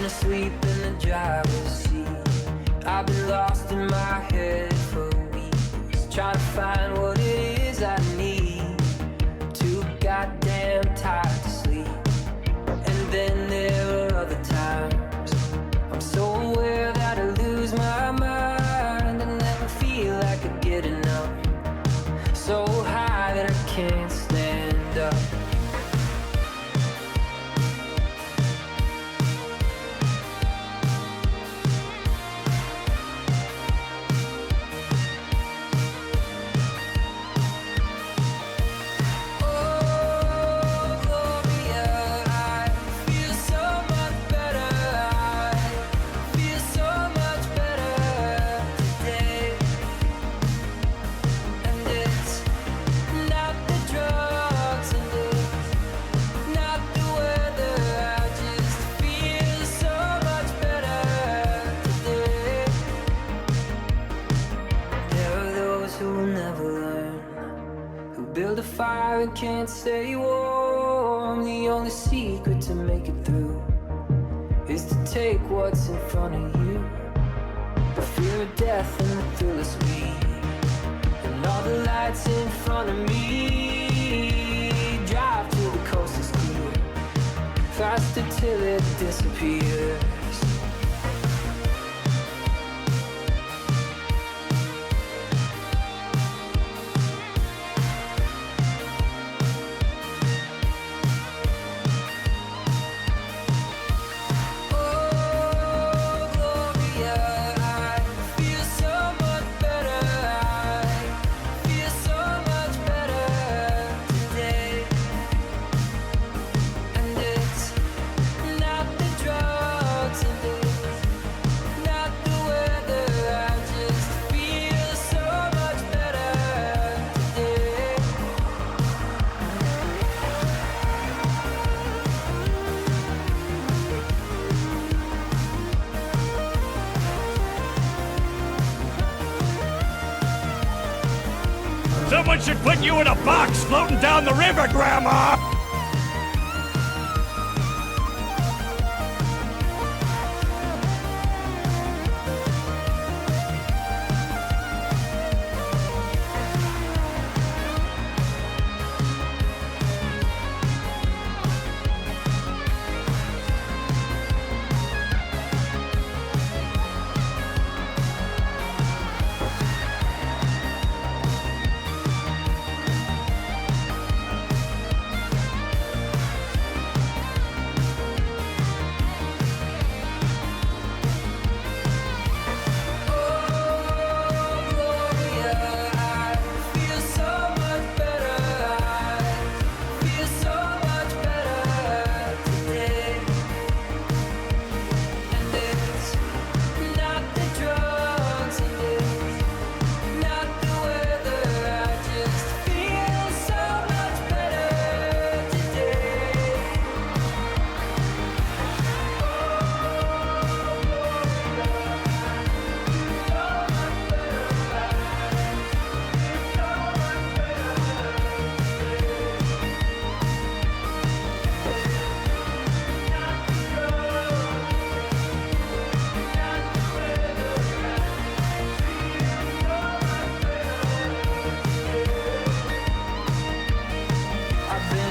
asleep in the driver's seat. I've been lost in my head for weeks, trying to find what it is I need. Too goddamn tired to sleep. And then there are other times I'm so aware that I lose my mind and never feel I could get enough. So high that I can't stand up. Build a fire and can't stay warm. The only secret to make it through is to take what's in front of you. The fear of death and the thrill of speed, and all the lights in front of me. Drive till the coast is clear, faster till it disappears. Someone should put you in a box floating down the river, Grandma!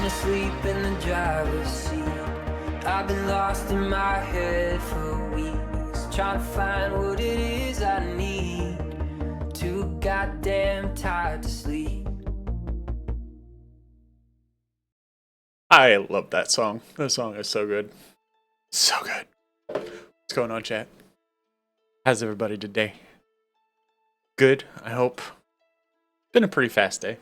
Asleep in the driver's seat. I've been lost in my head for weeks, trying to find what it is I need. Too goddamn tired to sleep. I love that song. That song is so good. So good. What's going on, chat? How's everybody today? Good, I hope. Been a pretty fast day.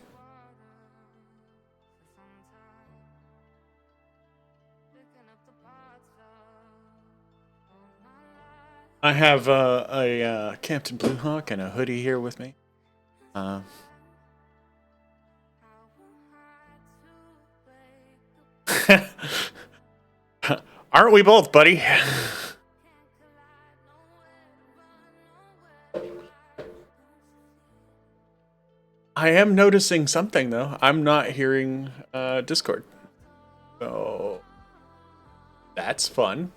I have a Captain Blue Hawk and a hoodie here with me. Aren't we both, buddy? I am noticing something, though. I'm not hearing Discord. So that's fun.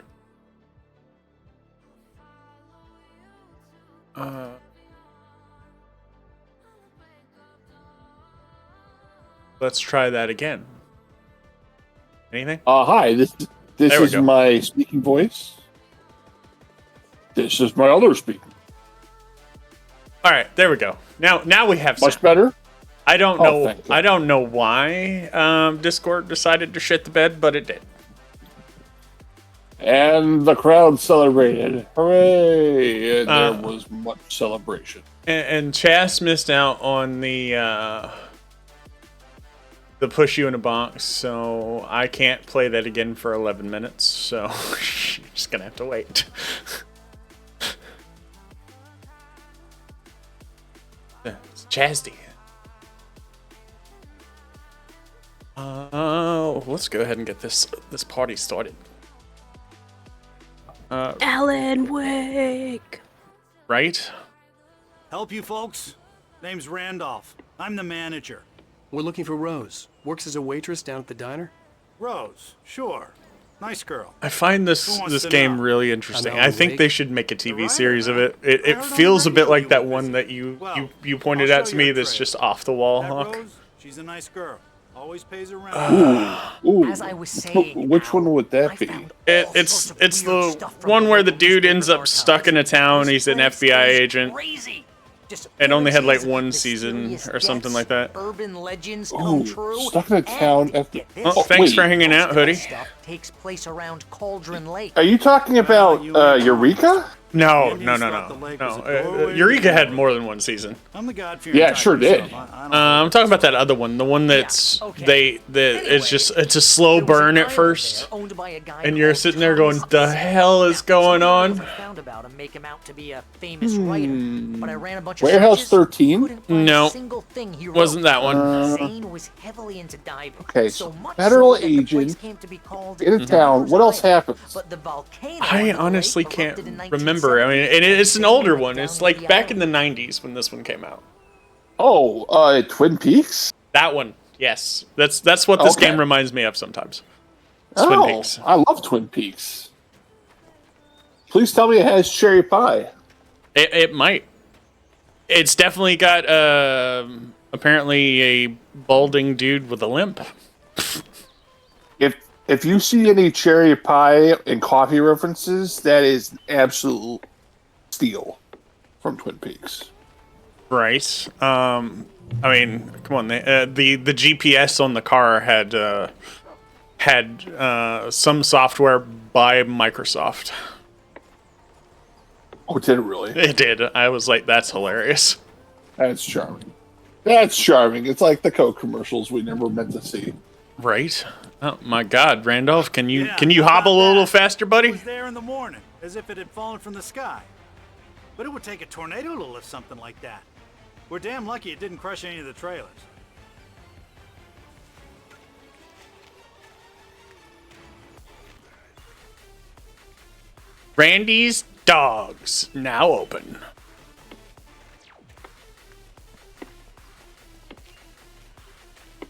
Let's try that again. Anything? Hi, this There we is go. my speaking voice. This is my other speaking. All right, there we go. Now we have Much sound. better. I don't Oh, know. thank you. I don't know why Discord decided to shit the bed, but it did. And the crowd celebrated. Hooray! And there was much celebration. And Chas missed out on the push you in a box, so I can't play that again for 11 minutes. So you're just gonna have to wait. It's Chasdy. Let's go ahead and get this party started. Alan Wake. Right? Help you folks? Name's Randolph. I'm the manager. We're looking for Rose. Works as a waitress down at the diner. Rose, sure. Nice girl. I find Who this wants to game know? really interesting. Alan I think Wake? they should make a TV Right, series of right. it. It I heard on feels the a bit radio like you that were one busy. that you Well, pointed I'll out show to you me her that's trailer. just off the wall, That Hawk. Rose, she's a nice girl. Always pays her rent. Ooh, As I was saying, which Al, one would that I be? found all It's sorts of it's weird the stuff from one where the local dude newspaper ends up archives. stuck in a town. He's an This FBI place is agent. crazy. It only had, like, one Disappearances, season mysterious or something deaths, like that. Urban legends Ooh, come true. stuck in a town. and get this, Oh, thanks wait. for hanging out, most of that Hoodie. stuff takes place around Cauldron Lake. Are you talking about you ain't Eureka? No, Indians no. thought the lake was a doorway Eureka to had the more than one season. I'm the God-fearing Yeah, type sure myself. did. I don't I'm talking about that other one, the one that's okay. it's a slow There was an burn at island first, there owned by a guy and you're called sitting there going, Thomas "The hell is Now, going some on?" articles I found about him make him out to be a famous writer, but I ran a bunch of Warehouse searches, 13? couldn't find No. a single thing he wrote. Wasn't that one? Zane was heavily into diving. Okay, so much federal so that the place agent came to be called in a town. What else happens? But the volcano I under the honestly lake can't erupted in remember. I mean, 1970, and it's an and older went one. down It's to like the back in the island. 90s when this one came out. Oh, Twin Peaks? That one, yes. That's what this Okay. game reminds me of sometimes. Twin Oh, Peaks. I love Twin Peaks. Please tell me it has cherry pie. It might. It's definitely got apparently a balding dude with a limp. If you see any cherry pie and coffee references, that is absolute steal from Twin Peaks. Right. I mean, come on. The GPS on the car had some software by Microsoft. Oh, did it really? It did. I was like, that's hilarious. That's charming. That's charming. It's like the Coke commercials we never meant to see. Right. Oh my God, Randolph, can you Yeah, hobble a about little that. faster, It buddy? was there in the morning, as if it had fallen from the sky. But it would take a tornado to lift something like that. We're damn lucky it didn't crush any of the trailers. Randy's Dogs now open.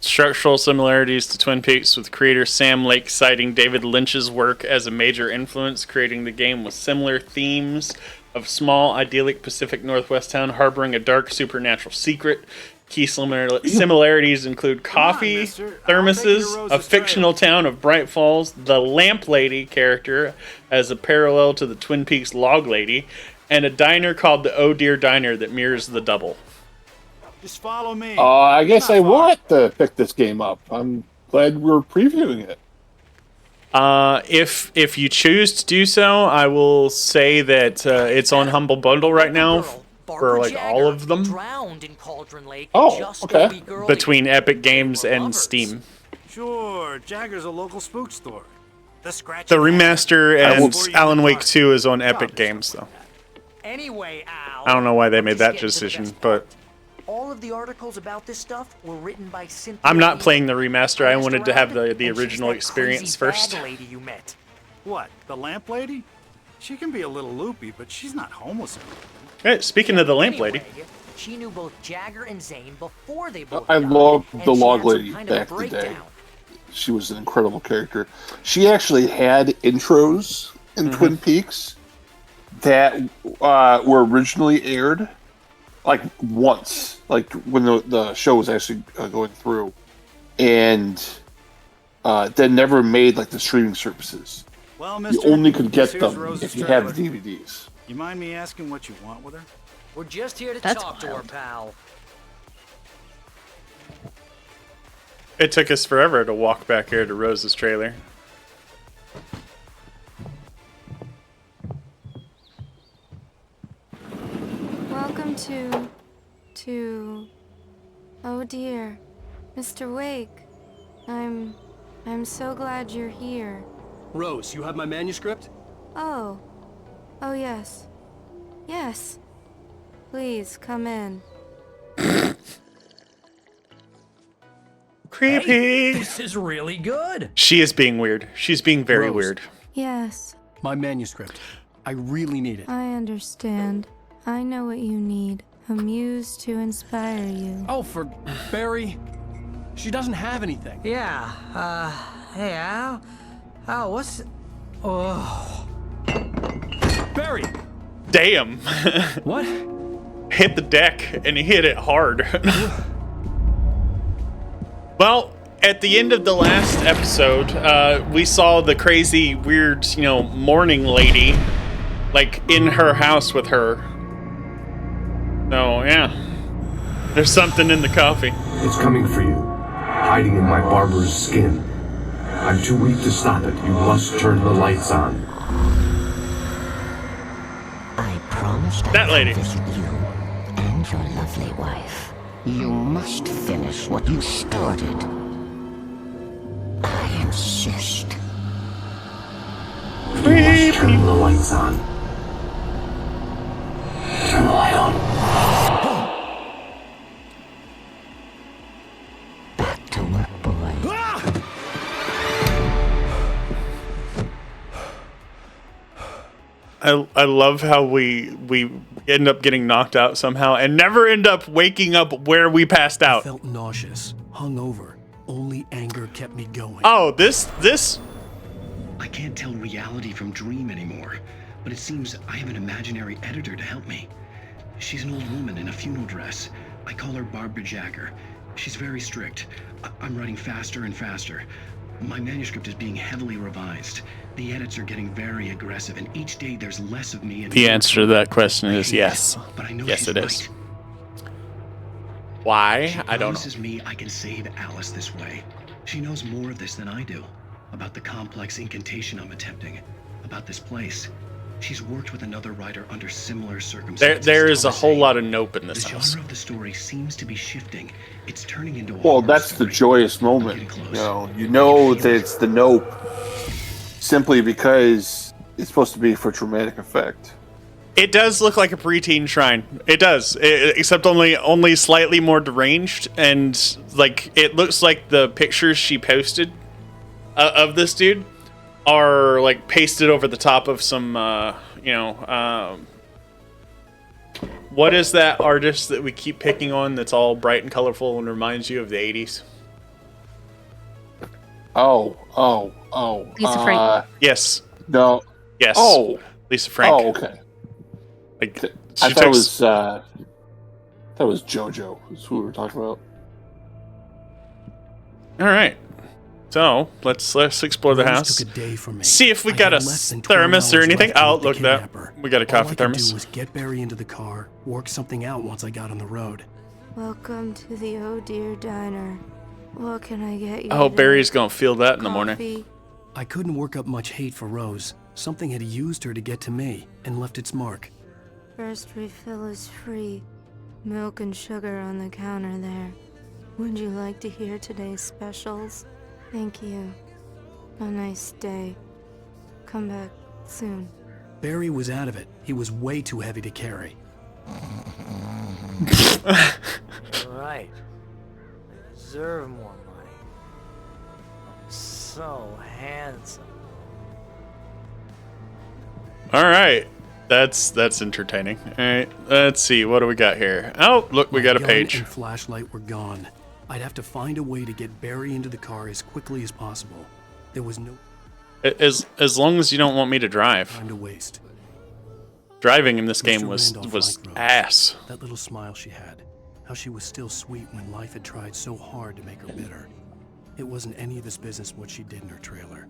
Structural similarities to Twin Peaks, with creator Sam Lake citing David Lynch's work as a major influence, creating the game with similar themes of small, idyllic Pacific Northwest town harboring a dark supernatural secret. Key similarities include coffee, mister. I'll take thermoses, you to a Rose's fictional town of Bright Falls, the Lamp Lady character as a parallel to the Twin Peaks Log Lady, and a diner called the Oh Dear Diner that mirrors the Double. Just follow me. I guess Not I far. want to pick this game up. I'm glad we're previewing it. If you choose to do so, I will say that it's on Humble Bundle right now Girl, for Barbara like Jagger, all of them drowned in Cauldron Lake Oh, just okay. a week earlier. between Epic They Games were and lovers. Steam. Sure, Jagger's a local spook store. The scratch. The remaster and will- Alan Wake 2 is on Epic Games though. Anyway, Al. I don't know why they I'm made just that getting to the decision, best but part. All of the articles about this stuff were written by Cynthia. I'm not Lee. playing the remaster. I asked wanted to have around, the and she's original that experience crazy first. bad lady you met. What? The lamp lady? She can be a little loopy, but she's not homeless or anything. Hey, speaking of the Lamp Lady, Anyway, she knew both Jagger and Zane before they both I died, loved and the she Log had some Lady kind of a back in the day. breakdown. She was an incredible character. She actually had intros in Twin Peaks that were originally aired, like once, like when the show was actually going through, and that never made like the streaming services. Well, You mister, only could get here's them Rose's if you had the trailer. DVDs. You mind me asking what you want with her? We're just here to That's talk to her, wild. pal. It took us forever to walk back here to Rose's trailer. Welcome to... Oh dear, Mr. Wake. I'm so glad you're here. Rose, you have my manuscript? Oh. Oh yes. Yes. Please, come in. Creepy. This is really good. She is being weird. She's being very Rose. weird. Yes, My manuscript. I really need it. I understand. I know what you need. A muse to inspire you. Oh, for Barry. She doesn't have anything. Yeah, hey, Al? Al, what's... Oh... Barry! Damn. What? Hit the deck and he hit it hard. Well, at the end of the last episode, we saw the crazy, weird, morning lady, like, in her house with her. So, yeah. There's something in the coffee. It's coming for you, hiding in my barber's skin. I'm too weak to stop it. You must turn the lights on. I promised That I'd lady. visit you and your lovely wife. You must finish what you started. I insist. You must turn the lights on. Turn the light on. Back to work, boy. I love how we end up getting knocked out somehow and never end up waking up where we passed I out. felt nauseous, hungover. Only anger kept me going. Oh, this I can't tell reality from dream anymore, but it seems I have an imaginary editor to help me. She's an old woman in a funeral dress. I call her Barbara Jacker. She's very strict. I'm writing faster and faster. My manuscript is being heavily revised. The edits are getting very aggressive, and each day there's less of me. And the answer to that question is hate yes. it, but I know Yes, she's it is. right. Why? She I don't know. promises me I can save Alice this way. She knows more of this than I do. About the complex incantation I'm attempting. About this place. She's worked with another writer under similar circumstances. There is a Thomas whole A. lot of nope in The this house. genre of the story seems to be shifting. It's turning into a Well, horror that's the story. joyous moment. I'm getting close. You know that it's the nope simply because it's supposed to be for dramatic effect. It does look like a preteen shrine. It does, except only slightly more deranged, and like it looks like the pictures she posted of this dude are like pasted over the top of some, what is that artist that we keep picking on that's all bright and colorful and reminds you of the 80s? Lisa Frank. Yes. No. Yes. Oh. Lisa Frank. Oh, okay. Like, I she thought it took was that was JoJo. Is who we were talking about. All right. So let's explore the Rose house. took a day from me. See if we I got had a less than 12 thermos or hours anything. left to Oh, meet the look at that. kidnapper. We got a All I coffee could thermos. do was get Barry into the car, work something out once I got on the road. Welcome to the Oh Dear Diner. What can I get you? I hope today? Barry's gonna feel that in the morning. Coffee? I couldn't work up much hate for Rose. Something had used her to get to me and left its mark. First refill is free. Milk and sugar on the counter there. Would you like to hear today's specials? Thank you. A nice day. Come back soon. Barry was out of it. He was way too heavy to carry. Right. They deserve more money. So handsome. All right. That's entertaining. All right. Let's see. What do we got here? Oh, look, we My got a gun page. and flashlight were gone. I'd have to find a way to get Barry into the car as quickly as possible. There was no As long as you don't want me to drive. time to waste. Driving in this Mr. game was Randolph was liked Rose. ass. That little smile she had, how she was still sweet when life had tried so hard to make her bitter. It wasn't any of his business what she did in her trailer,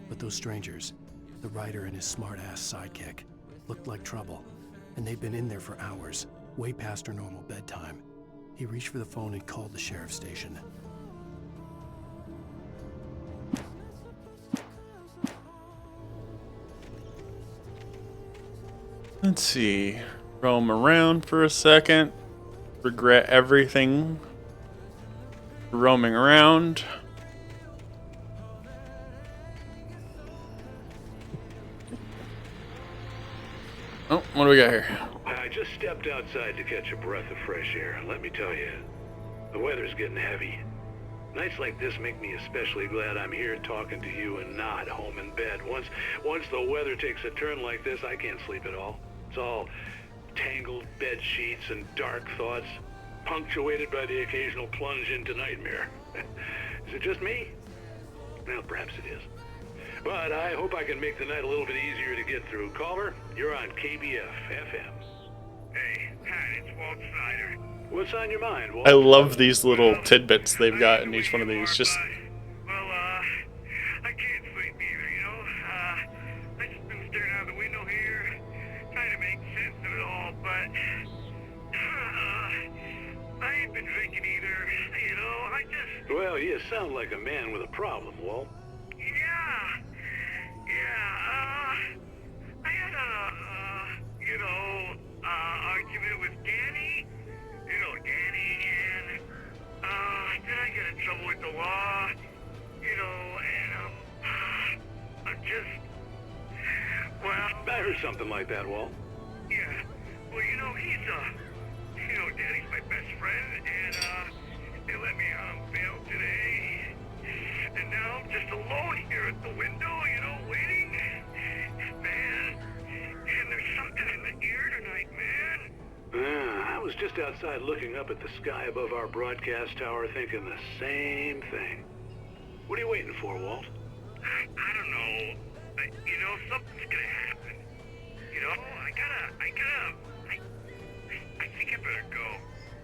but those strangers, the writer and his smart-ass sidekick, looked like trouble, and they'd been in there for hours, way past her normal bedtime. He reached for the phone and called the sheriff's station. Let's see. Roam around for a second. Regret everything. Roaming around. Oh, what do we got here? I just stepped outside to catch a breath of fresh air, and let me tell you, the weather's getting heavy. Nights like this make me especially glad I'm here talking to you and not home in bed. Once the weather takes a turn like this, I can't sleep at all. It's all tangled bed sheets and dark thoughts, punctuated by the occasional plunge into nightmare. Is it just me? Well, perhaps it is. But I hope I can make the night a little bit easier to get through. Caller, you're on KBF FM. Hey, Pat, it's Walt Snyder. What's on your mind, Walt? I love these little tidbits they've got in each one of these. Just I can't sleep either, you know? I just been staring out the window here, trying to make sense of it all, but I ain't been drinking either, you know? Well, you sound like a man with a problem, Walt. I had argument with Danny. You know Danny, and then I get in trouble with the law, you know, and I'm just, well, I heard something like that, Walt. Yeah, well, you know, Danny's my best friend, and they let me out on bail today, and now I'm just alone here at the window, you know, waiting, man, and there's something in the air tonight, man. I was just outside looking up at the sky above our broadcast tower thinking the same thing. What are you waiting for, Walt? I don't know. You know, something's gonna happen. You know, I think I better go.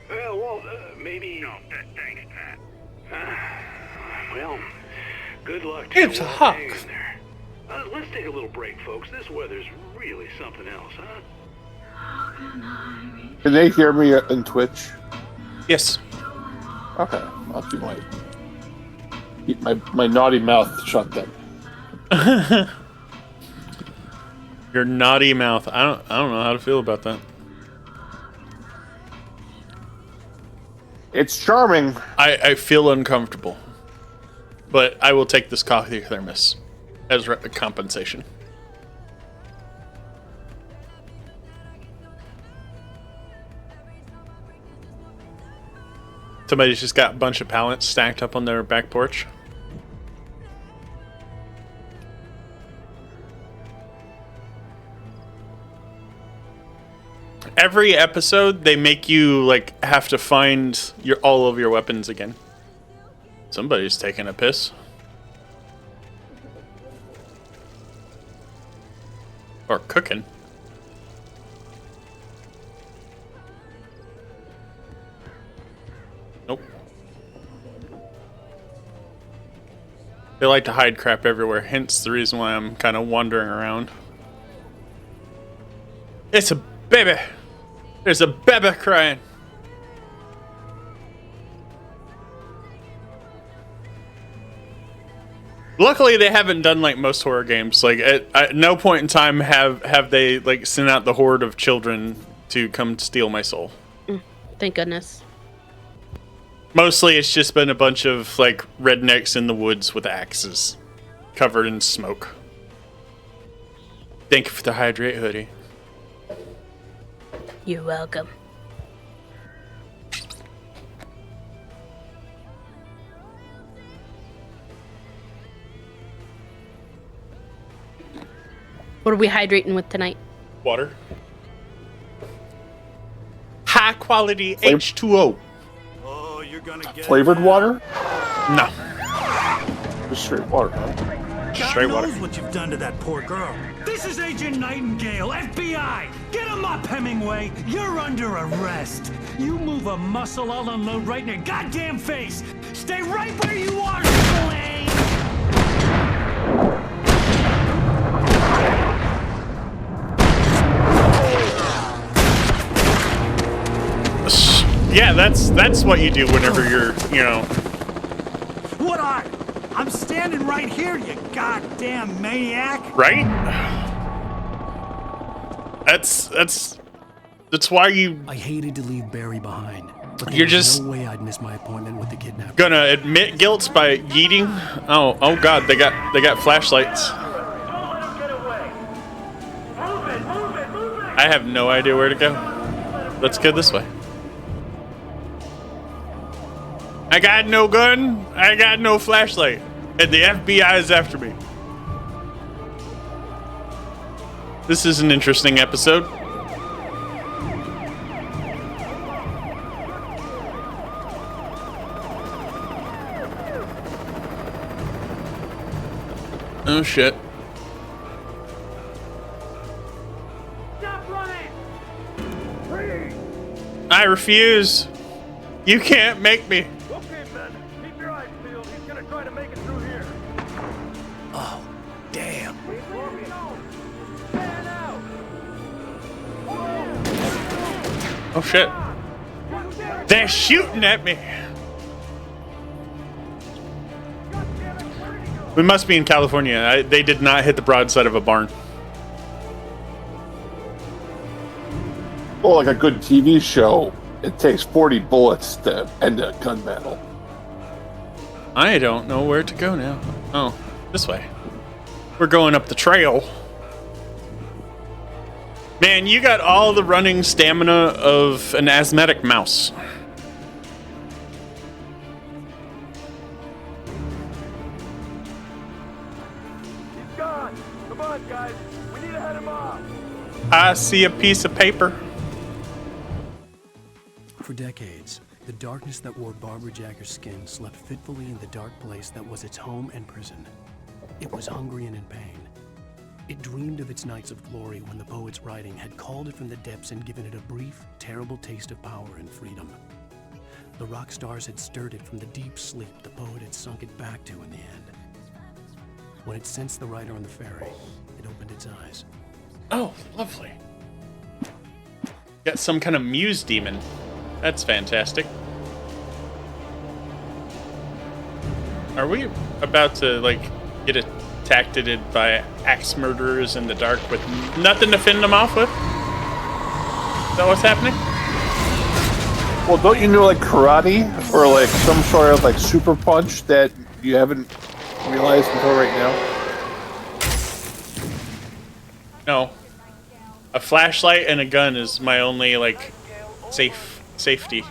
Well, Walt, maybe... No, thanks, Pat. Well, good luck to you, It's a Walt. hawk. Hang in there. Let's take a little break, folks. This weather's really something else, huh? Can they hear me in Twitch? yes. Okay, I'll keep my naughty mouth shut then. Your naughty mouth. I don't know how to feel about that. It's charming. I feel uncomfortable. But I will take this coffee thermos as compensation. Somebody's just got a bunch of pallets stacked up on their back porch. Every episode, they make you like have to find all of your weapons again. Somebody's taking a piss. Or cooking. Nope. They like to hide crap everywhere, hence the reason why I'm kind of wandering around. It's a baby! There's a baby crying! Luckily, they haven't done like most horror games. Like at no point in time have they like sent out the horde of children to come steal my soul. Thank goodness. Mostly, it's just been a bunch of like rednecks in the woods with axes, covered in smoke. Thank you for the hydrate hoodie. You're welcome. What are we hydrating with tonight? Water. High quality H2O. Oh, you're gonna get Flavored water? No. Just straight water, huh? God Straight knows water. what you've done to that poor girl. This is Agent Nightingale, FBI. Get Come up, Hemingway! You're under arrest! You move a muscle, I'll unload right in your goddamn face! Stay right where you are, Blaine! Yeah, that's what you do whenever you're, you know. What are? I'm standing right here, you goddamn maniac! Right? That's why you. I hated to leave Barry behind, but You're there was just no way I'd miss my appointment with the kidnapper. gonna admit guilt by yeeting. Oh God, they got flashlights. I have no idea where to go. Let's go this way. I got no gun. I got no flashlight, and the FBI is after me. This is an interesting episode. Oh shit. Stop running! Freeze! I refuse. You can't make me. Okay, men, keep your eyes peeled. He's gonna try to make it through here. Oh, damn. Oh shit. They're shooting at me. We must be in California. They did not hit the broadside of a barn. Well, like a good TV show, it takes 40 bullets to end a gun battle. I don't know where to go now. Oh, this way. We're going up the trail. Man, you got all the running stamina of an asthmatic mouse. He's gone. Come on, guys. We need to head him off. I see a piece of paper. For decades, the darkness that wore Barbara Jagger's skin slept fitfully in the dark place that was its home and prison. It was hungry and in pain. It dreamed of its nights of glory when the poet's writing had called it from the depths and given it a brief, terrible taste of power and freedom. The rock stars had stirred it from the deep sleep the poet had sunk it back to in the end. When it sensed the writer on the ferry, it opened its eyes. Oh, lovely. Got some kind of muse demon. That's fantastic. Are we about to, like, get attacked by axe murderers in the dark with nothing to fend them off with? Is that what's happening? Well, don't you know, like, karate? Or, like, some sort of, like, super punch that you haven't realized until right now? No. A flashlight and a gun is my only, like, safety.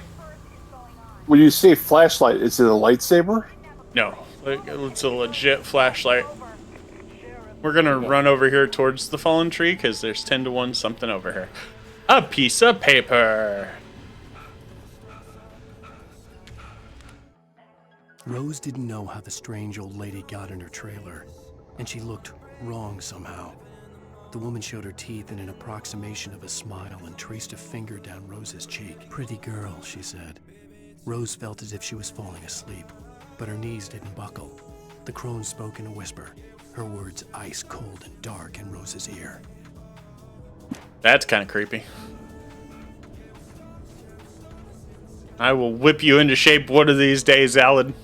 When you say flashlight, is it a lightsaber? No. It's a legit flashlight. We're gonna run over here towards the fallen tree because there's 10 to 1 something over here. A piece of paper. Rose didn't know how the strange old lady got in her trailer, and she looked wrong somehow. The woman showed her teeth in an approximation of a smile and traced a finger down Rose's cheek. "Pretty girl," she said. Rose felt as if she was falling asleep, but her knees didn't buckle. The crone spoke in a whisper, her words ice cold and dark in Rose's ear. That's kind of creepy. I will whip you into shape one of these days, Alan.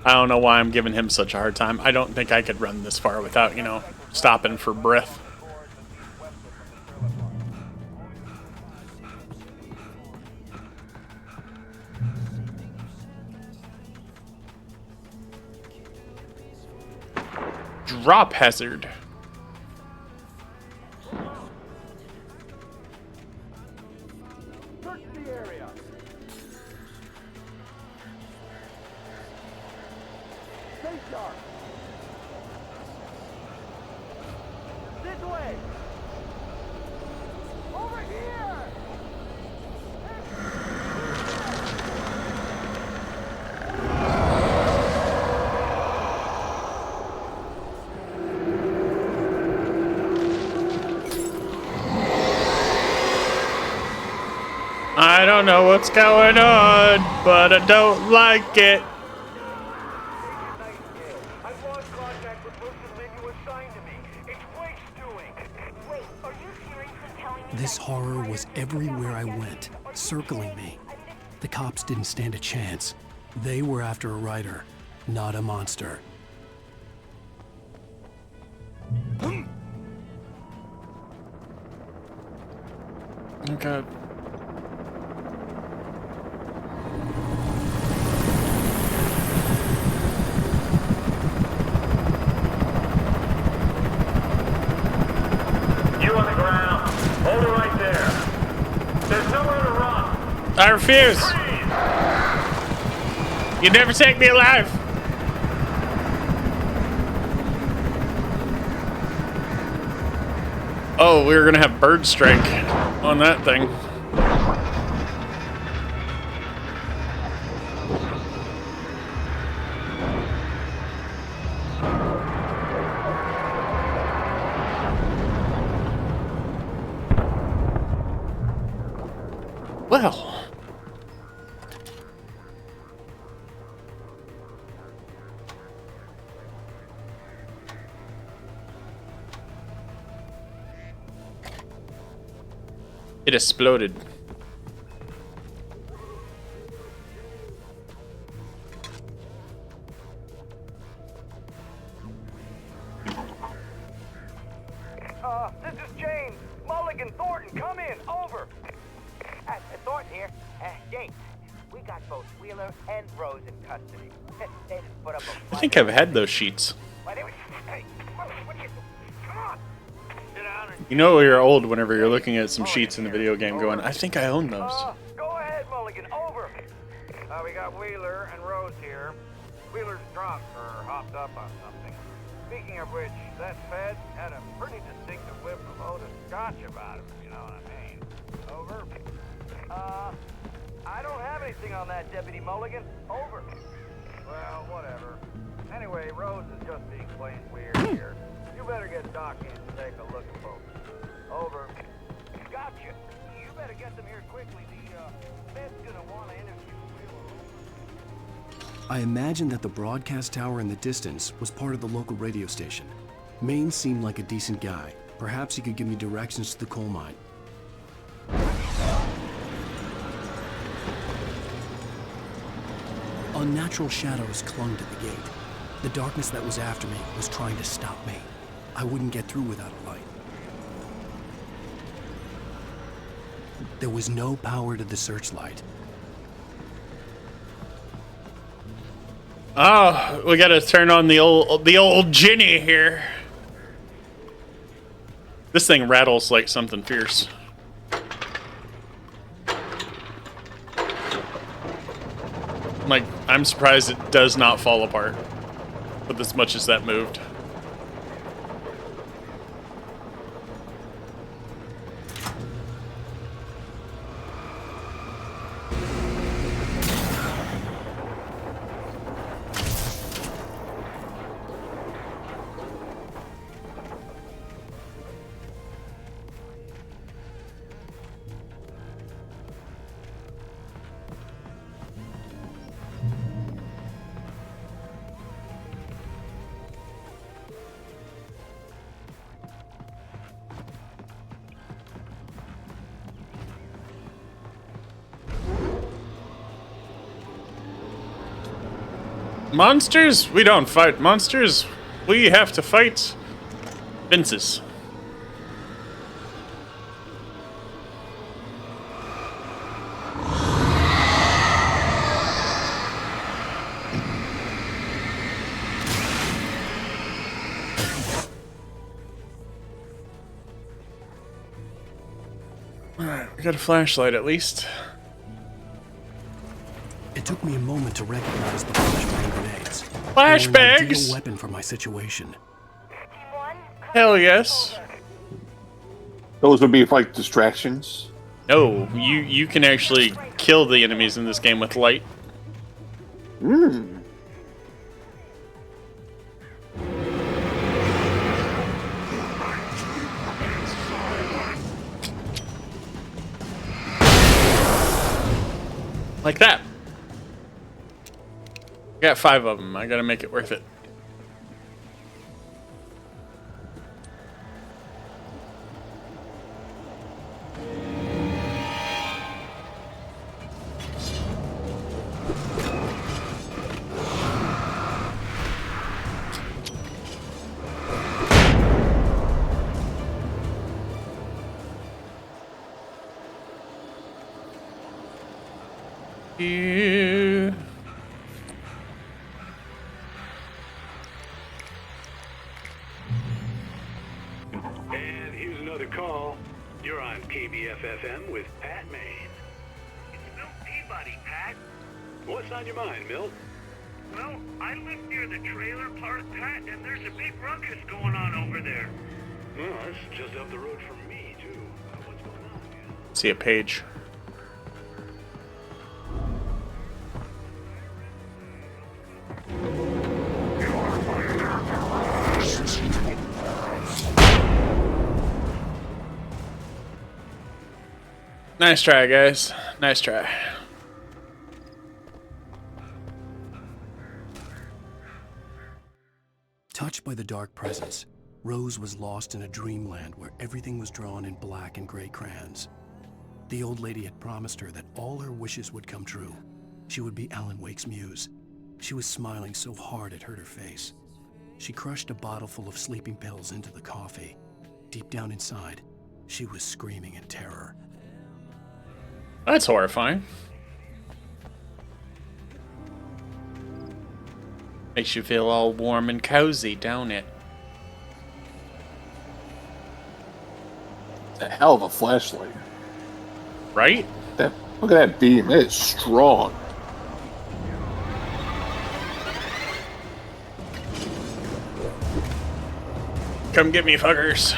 I don't know why I'm giving him such a hard time. I don't think I could run this far without, you know, stopping for breath. Drop hazard. Search the area. Stay sharp. This way. Over here. don't know what's going on, but I don't like it. I've lost contact with most of the men you assigned to me. It's Blake's doing. Wait, are you seriously telling me This horror was everywhere I went, circling me. The cops didn't stand a chance. They were after a writer, not a monster. Oh god. You on the ground. Hold it right there. There's nowhere to run. I refuse. You never take me alive. Oh, we were gonna have bird strike on that thing. Well. It exploded. This is James. Mulligan, Thornton, come in. Over. Thornton here. James, we got both Wheeler and Rose in custody. They just put up a I think I've had those sheets. You know you're old whenever you're looking at some sheets in the video game going, I think I own those. Go ahead, Mulligan. Over. We got Wheeler and Rose here. Wheeler's drunk or hopped up on something. Speaking of which, that Fed had a pretty distinctive whiff of Otis Scotch about him, if you know what I mean. Over. I don't have anything on that, Deputy Mulligan. Over. Well, whatever. Anyway, Rose is just being plain weird here. You better get Doc in to take a look at folks. Over. Gotcha. You better get them here quickly. The Fed's gonna want to interview Wheeler. I imagined that the broadcast tower in the distance was part of the local radio station. Maine seemed like a decent guy. Perhaps he could give me directions to the coal mine. Unnatural shadows clung to the gate. The darkness that was after me was trying to stop me. I wouldn't get through without a light. There was no power to the searchlight. Oh, we gotta turn on the old Ginny here. This thing rattles like something fierce. Like, I'm surprised it does not fall apart with as much as that moved. Monsters? We don't fight monsters. We have to fight fences. Alright, we got a flashlight at least. It took me a moment to recognize the flashbang grenades. Flashbangs? They were an ideal weapon for my situation. Hell yes. Those would be like distractions. No, you can actually kill the enemies in this game with light. Hmm. Like that. I got 5 of them. I gotta make it worth it. Yeah. And here's another call. You're on KBFFM with Pat Maine. It's Milt Peabody, Pat. What's on your mind, Milt? Well, I live near the trailer park, Pat, and there's a big ruckus going on over there. Well, it's just up the road from me, too. What's going on? See a page. Nice try, guys. Nice try. Touched by the dark presence, Rose was lost in a dreamland where everything was drawn in black and gray crayons. The old lady had promised her that all her wishes would come true. She would be Alan Wake's muse. She was smiling so hard it hurt her face. She crushed a bottle full of sleeping pills into the coffee. Deep down inside, she was screaming in terror. That's horrifying. Makes you feel all warm and cozy, don't it? It's a hell of a flashlight. Right? Look at that beam. It is strong. Come get me, fuckers.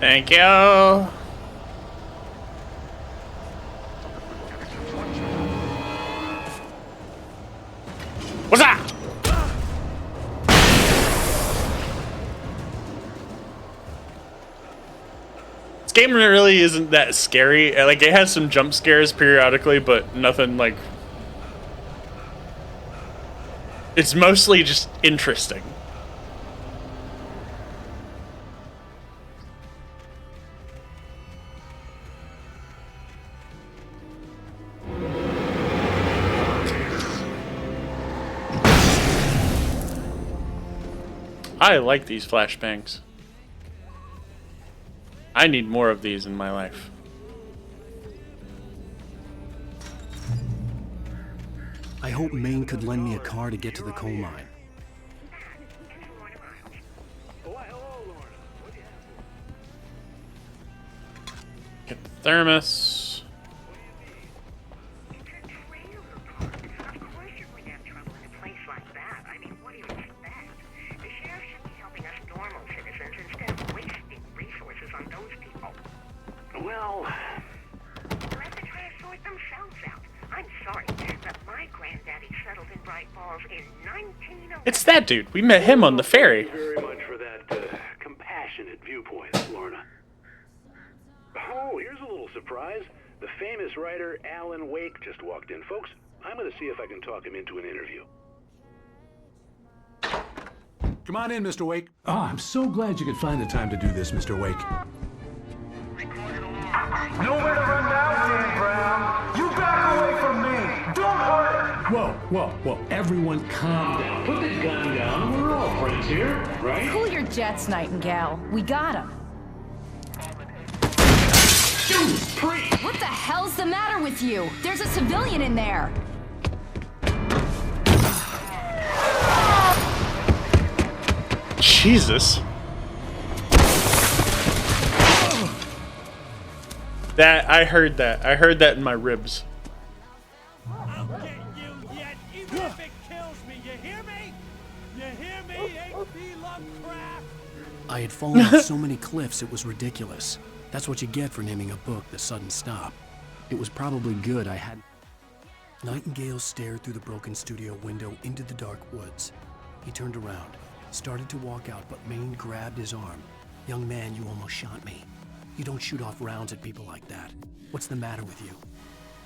Thank you. What's that? This game really isn't that scary. Like, it has some jump scares periodically, but nothing like... It's mostly just interesting. I like these flashbangs. I need more of these in my life. I hope Maine could lend me a car to get to the coal mine. Get the thermos. Well, let the try to sort themselves out. I'm sorry, but my granddaddy settled in Bright Falls in 1911. It's that dude. We met him on the ferry. Thank you very much for that compassionate viewpoint, Lorna. Oh, here's a little surprise. The famous writer Alan Wake just walked in. Folks, I'm going to see if I can talk him into an interview. Come on in, Mr. Wake. Oh, I'm so glad you could find the time to do this, Mr. Wake. Nowhere to run now, Dan Brown. You back away from me. Don't hurt. Whoa. Everyone calm down. Put the gun down. We're all friends here, right? Cool your jets, Nightingale. We got him. Judas Priest! What the hell's the matter with you? There's a civilian in there. Jesus. That, I heard that. I heard that in my ribs. I'll get you yet, even if it kills me. You hear me? You hear me, H.P. Lovecraft? I had fallen off so many cliffs it was ridiculous. That's what you get for naming a book The Sudden Stop. It was probably good I had... Nightingale stared through the broken studio window into the dark woods. He turned around, started to walk out, but Maine grabbed his arm. "Young man, you almost shot me. You don't shoot off rounds at people like that. What's the matter with you?"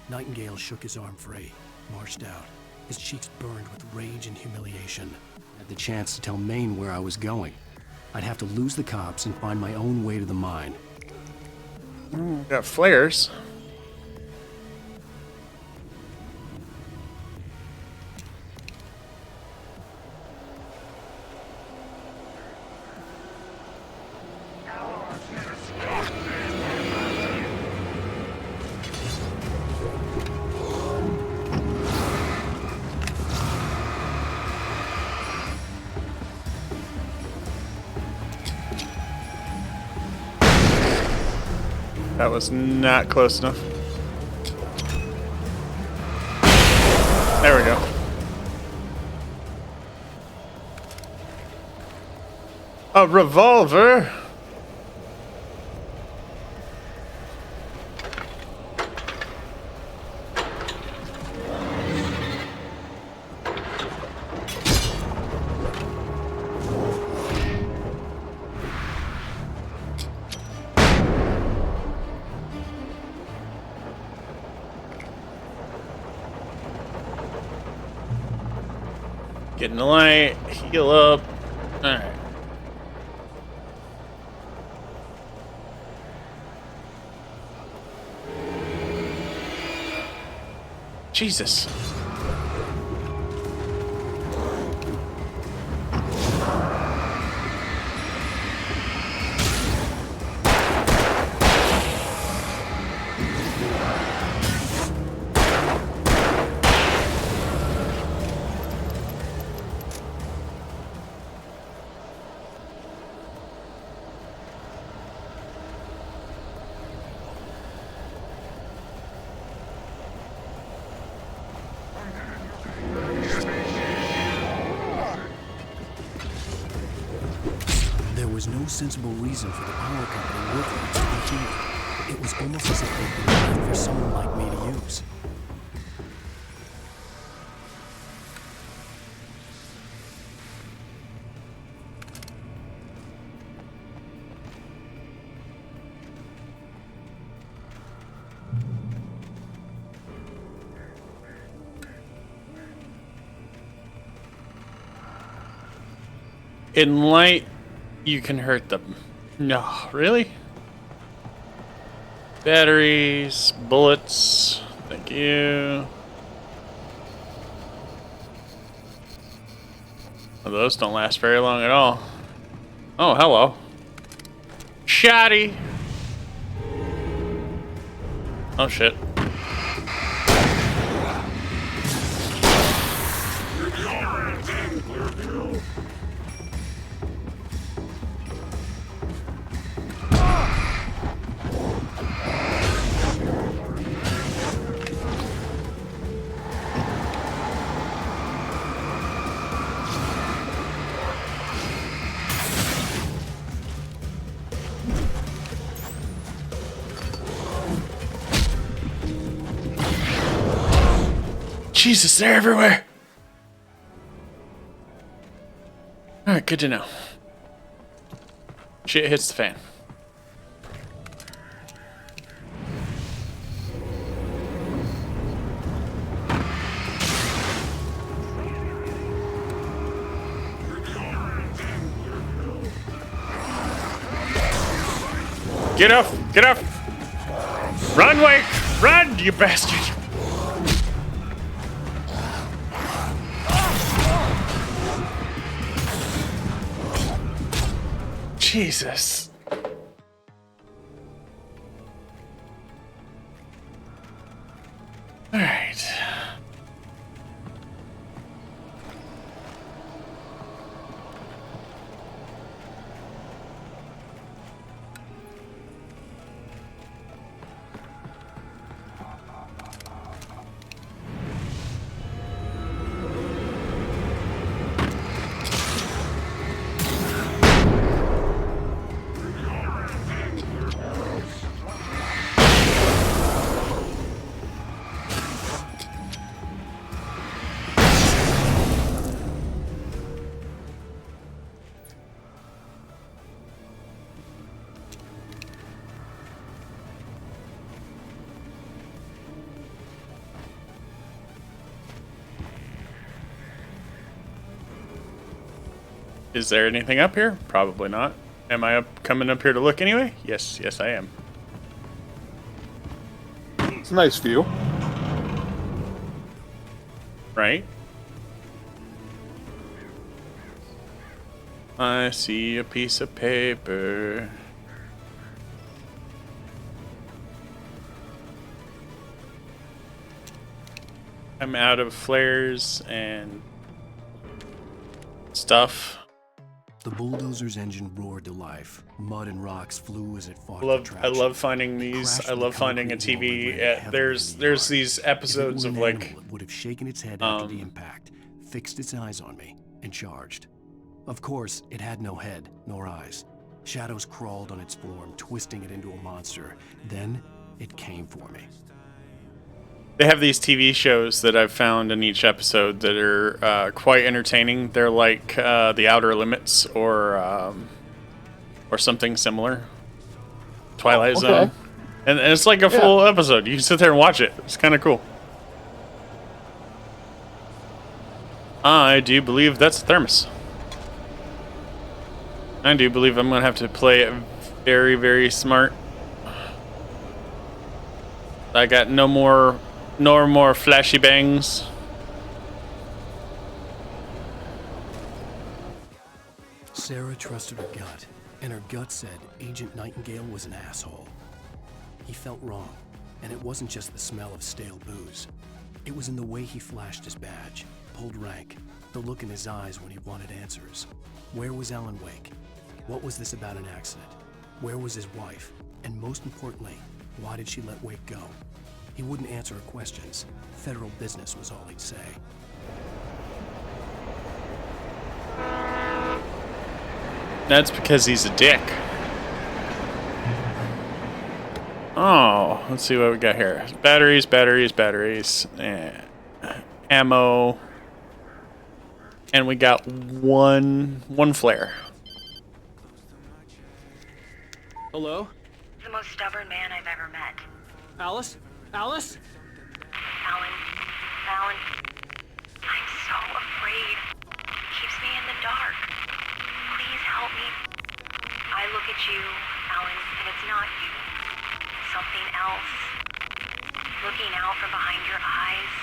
Nightingale shook his arm free, marched out. His cheeks burned with rage and humiliation. I had the chance to tell Maine where I was going. I'd have to lose the cops and find my own way to the mine. Got flares. That was not close enough. There we go. A revolver? Get in the light, heal up. Alright. Jesus. There was no sensible reason for the power company working to be here. It was almost as if they'd been left for someone like me to use. In light, you can hurt them. No, really? Batteries, bullets. Thank you. Well, those don't last very long at all. Oh, hello. Shoddy. Oh, shit. Jesus, they're everywhere. Alright, good to know. Shit hits the fan. Get up! Get up! Run, Wake! Run, you bastard! Jesus. All right. Is there anything up here? Probably not. Am I coming up here to look anyway? Yes, I am. It's a nice view. Right? I see a piece of paper. I'm out of flares and stuff. The bulldozer's engine roared to life. Mud and rocks flew as it fought I love finding these. I love finding a TV. There's these episodes of like. It would have shaken its head after the impact, fixed its eyes on me, and charged. Of course, it had no head nor eyes. Shadows crawled on its form, twisting it into a monster. Then it came for me. They have these TV shows that I've found in each episode that are quite entertaining. They're like The Outer Limits or something similar. Twilight Zone. And it's like a full episode. You can sit there and watch it. It's kind of cool. I do believe that's a thermos. I do believe I'm going to have to play it very, very smart. I got no more flashy bangs. Sarah trusted her gut, and her gut said Agent Nightingale was an asshole. He felt wrong, and it wasn't just the smell of stale booze. It was in the way he flashed his badge, pulled rank, the look in his eyes when he wanted answers. Where was Alan Wake? What was this about an accident? Where was his wife? And most importantly, why did she let Wake go? He wouldn't answer her questions. Federal business was all he'd say. That's because he's a dick. Oh, let's see what we got here. Batteries. Ammo. And we got one flare. Hello? The most stubborn man I've ever met. Alice? Alice? Alan. I'm so afraid. He keeps me in the dark. Please help me. I look at you, Alan, and it's not you. It's something else. Looking out from behind your eyes.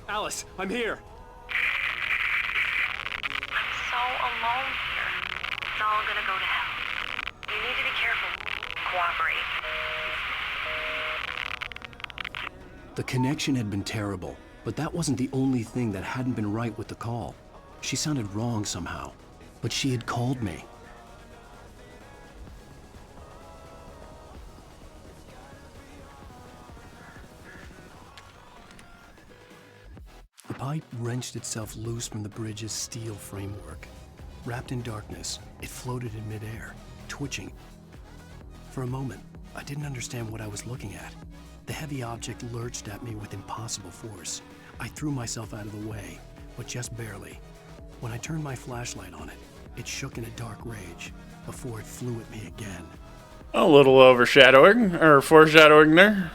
Alice, I'm here. I'm so alone here. It's all gonna go to hell. You need to be careful. Cooperate. The connection had been terrible, but that wasn't the only thing that hadn't been right with the call. She sounded wrong somehow, but she had called me. The pipe wrenched itself loose from the bridge's steel framework. Wrapped in darkness, it floated in midair, twitching. For a moment, I didn't understand what I was looking at. The heavy object lurched at me with impossible force. I threw myself out of the way, but just barely. When I turned my flashlight on it, it shook in a dark rage before it flew at me again. A little overshadowing, or foreshadowing there.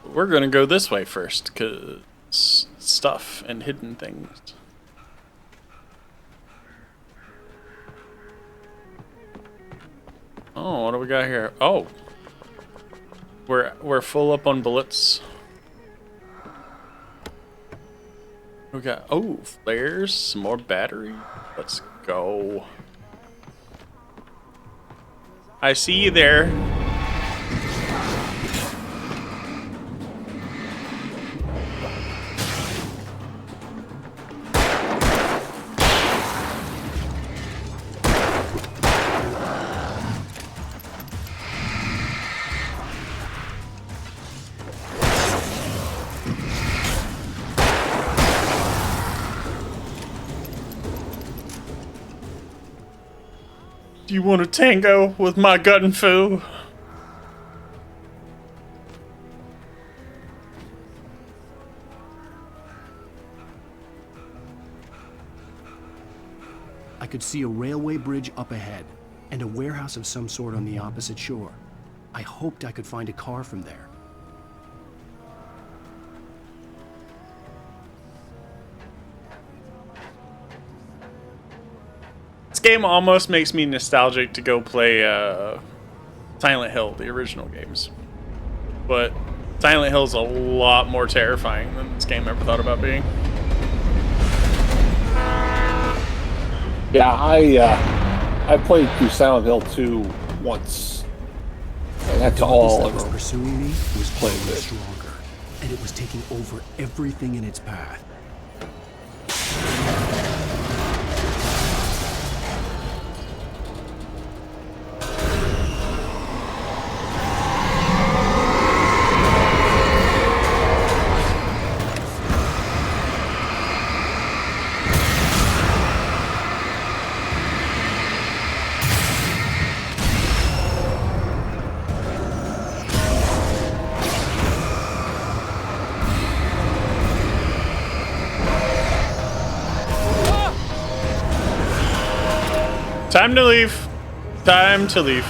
We're gonna go this way first, cause stuff and hidden things. Oh, what do we got here? Oh, we're full up on bullets. We got flares, some more battery. Let's go. I see you there. Do you want to tango with my gun foo? I could see a railway bridge up ahead, and a warehouse of some sort on the opposite shore. I hoped I could find a car from there. game almost makes me nostalgic to go play Silent Hill, the original games. But Silent Hill's a lot more terrifying than this game ever thought about being. Yeah, I played through Silent Hill 2 once. And that's all that was pursuing me was playing stronger, and it was taking over everything in its path. Time to leave. Time to leave.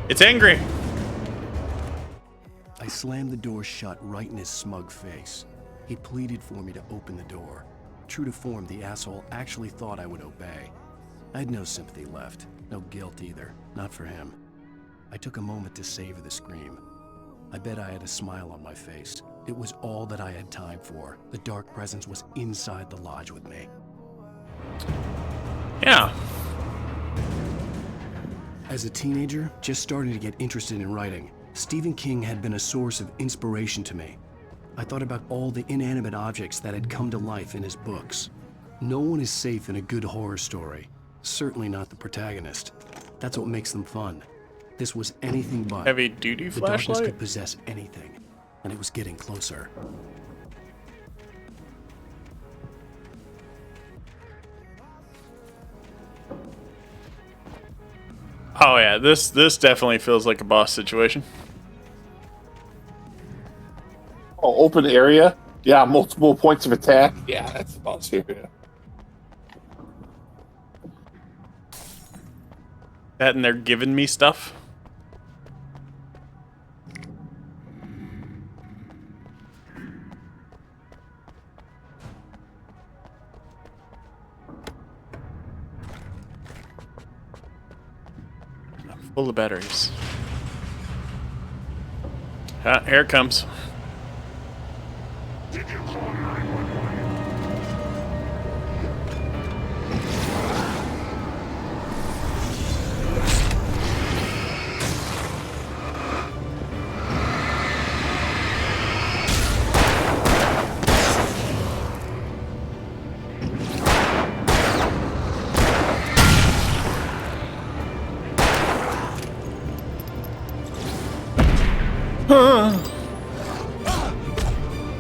It's angry. I slammed the door shut right in his smug face. He pleaded for me to open the door. True to form, the asshole actually thought I would obey. I had no sympathy left, no guilt either, not for him. I took a moment to savor the scream. I bet I had a smile on my face. It was all that I had time for. The dark presence was inside the lodge with me. Yeah. As a teenager, just starting to get interested in writing, Stephen King had been a source of inspiration to me. I thought about all the inanimate objects that had come to life in his books. No one is safe in a good horror story. Certainly not the protagonist. That's what makes them fun. This was anything but. Heavy-duty The darkness flashlight? could possess anything, and it was getting closer. Oh yeah, this definitely feels like a boss situation. Oh, open area? Yeah, multiple points of attack. Yeah, that's the boss here. Yeah. That and they're giving me stuff. I'm full of batteries. Ah, here it comes.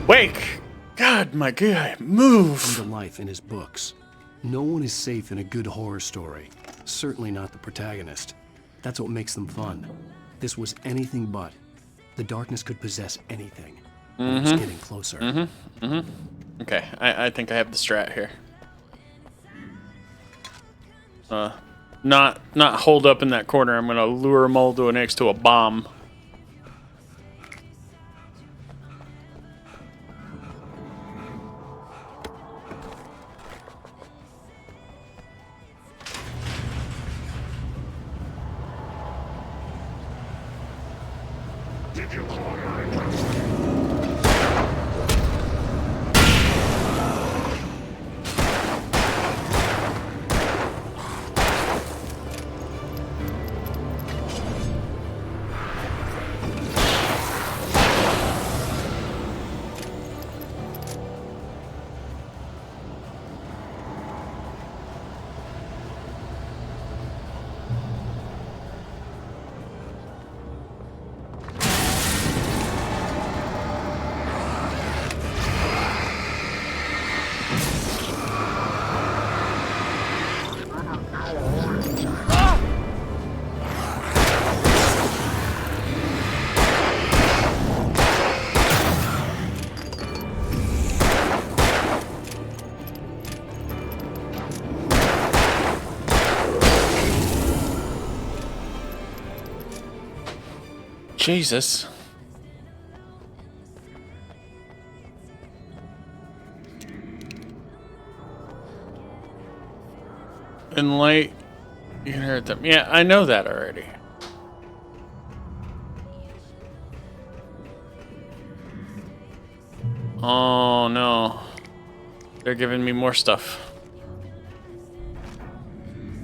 Wake! God, my guy, move! Come to life in his books. No one is safe in a good horror story. Certainly not the protagonist. That's what makes them fun. This was anything but. The darkness could possess anything. It was getting closer. Okay, I think I have the strat here. Not hold up in that corner. I'm gonna lure Moldo next to a bomb. Jesus. In light, you can hurt them. Yeah, I know that already. Oh no. They're giving me more stuff.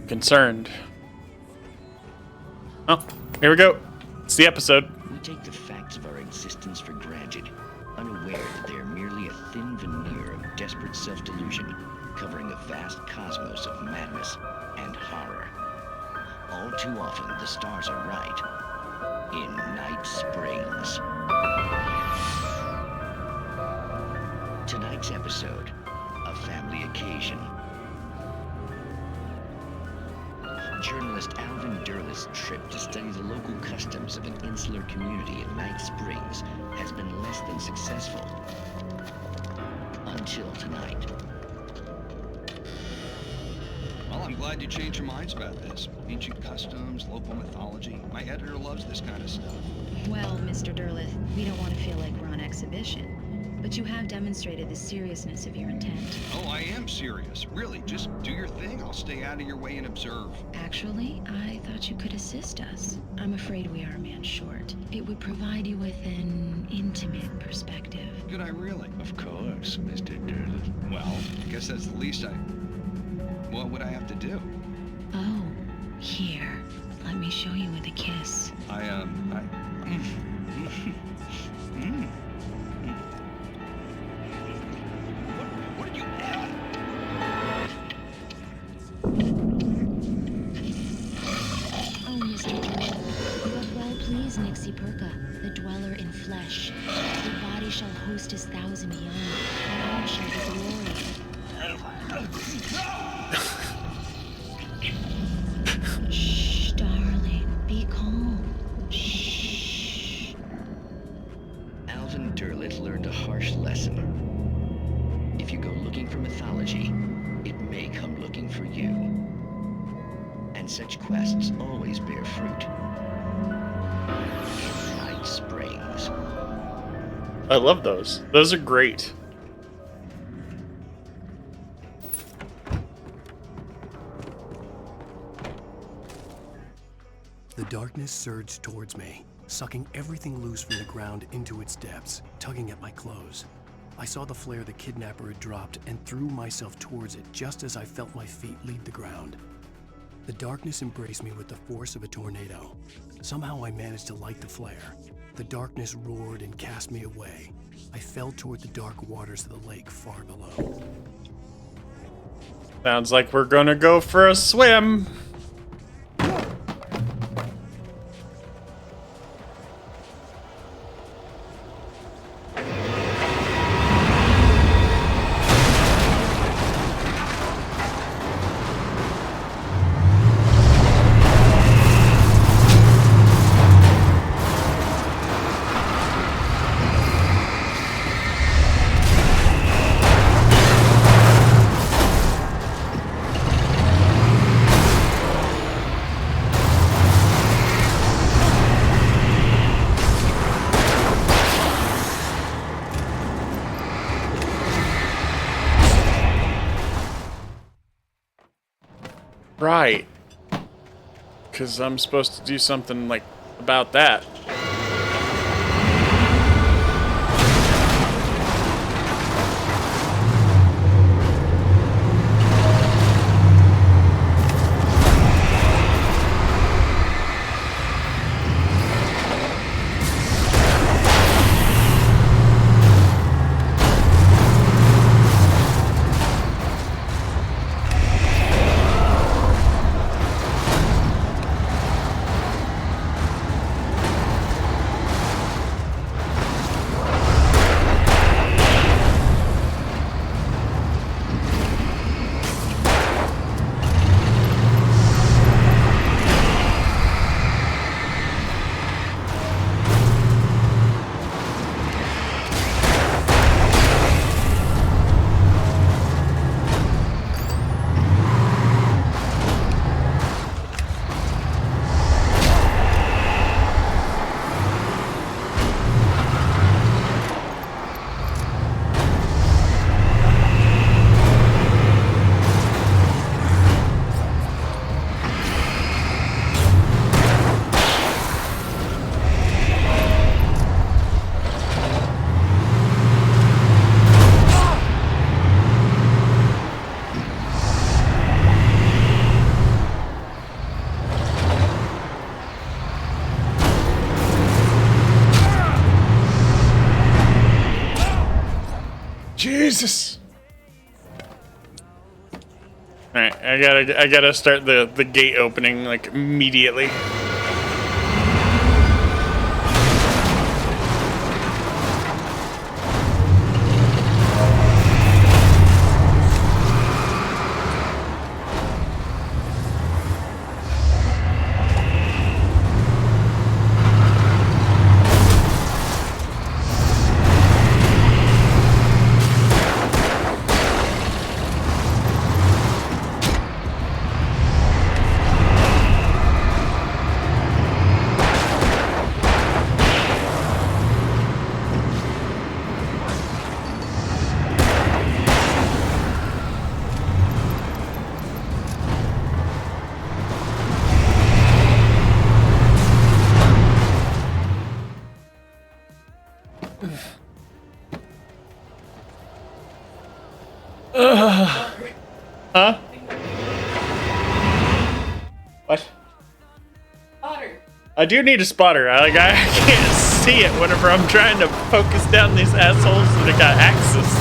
Concerned. Oh, here we go. It's the episode. We take the facts of our existence for granted, unaware that they are merely a thin veneer of desperate self-delusion, covering a vast cosmos of madness and horror. All too often, the stars are right. In Night Springs. Tonight's episode, a family occasion. Journalist Alvin Derlis' trip to study the local customs of an insular community in Night Springs has been less than successful. Until tonight. Well, I'm glad you changed your minds about this. Ancient customs, local mythology. My editor loves this kind of stuff. Well, Mr. Derlith, we don't want to feel like we're on exhibition. But you have demonstrated the seriousness of your intent. Oh, I am serious. Really, just do your thing. I'll stay out of your way and observe. Actually, I thought you could assist us. I'm afraid we are a man short. It would provide you with an intimate perspective. Could I really? Of course, Mr. Derlith. Well, I guess that's the least what would I have to do? Oh, here. Let me show you with a kiss. What did you add? Oh, Mr. Derlith, you have well pleased Nixie Perka, the dweller in flesh. Your body shall host his thousand beyond, and all shall be glory. Shh, darling, be calm. Shh. Alvin Derlith learned a harsh lesson. If you go looking for mythology, it may come looking for you. And such quests always bear fruit. In Night Springs. I love those. Those are great. The darkness surged towards me, sucking everything loose from the ground into its depths, tugging at my clothes. I saw the flare the kidnapper had dropped and threw myself towards it just as I felt my feet leave the ground. The darkness embraced me with the force of a tornado. Somehow I managed to light the flare. The darkness roared and cast me away. I fell toward the dark waters of the lake far below. Sounds like we're gonna go for a swim. Right. Because I'm supposed to do something like about that. Jesus. All right, I gotta start the gate opening like immediately. Huh? What? Spotter. I do need a spotter. I can't see it whenever I'm trying to focus down these assholes that have got axes.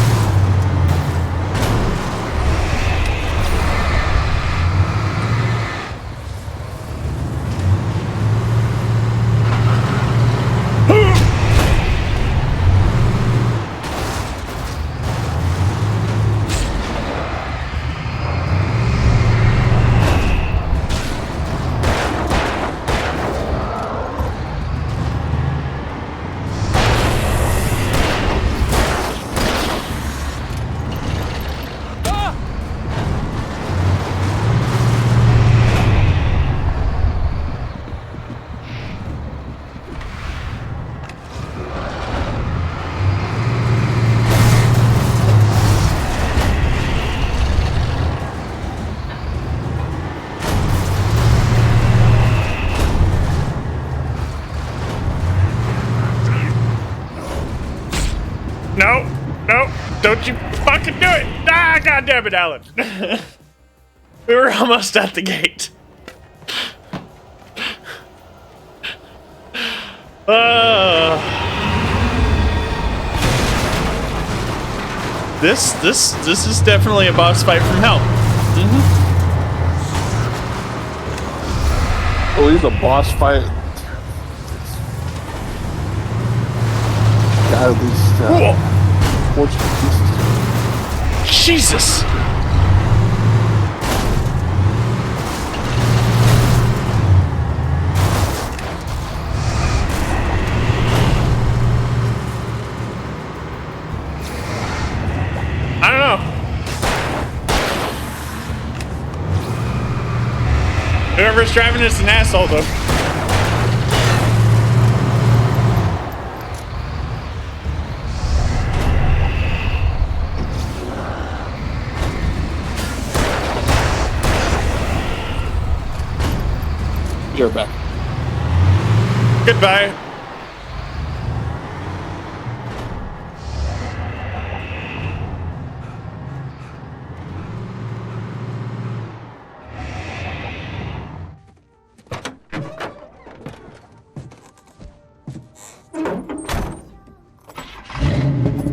No, no, don't you fucking do it! Ah, goddammit, it, Alan! We were almost at the gate. This is definitely a boss fight from hell. Oh, he's a boss fight. Got at least 14 pieces. Jesus! I don't know. Whoever's driving is an asshole, though. You're back. Goodbye.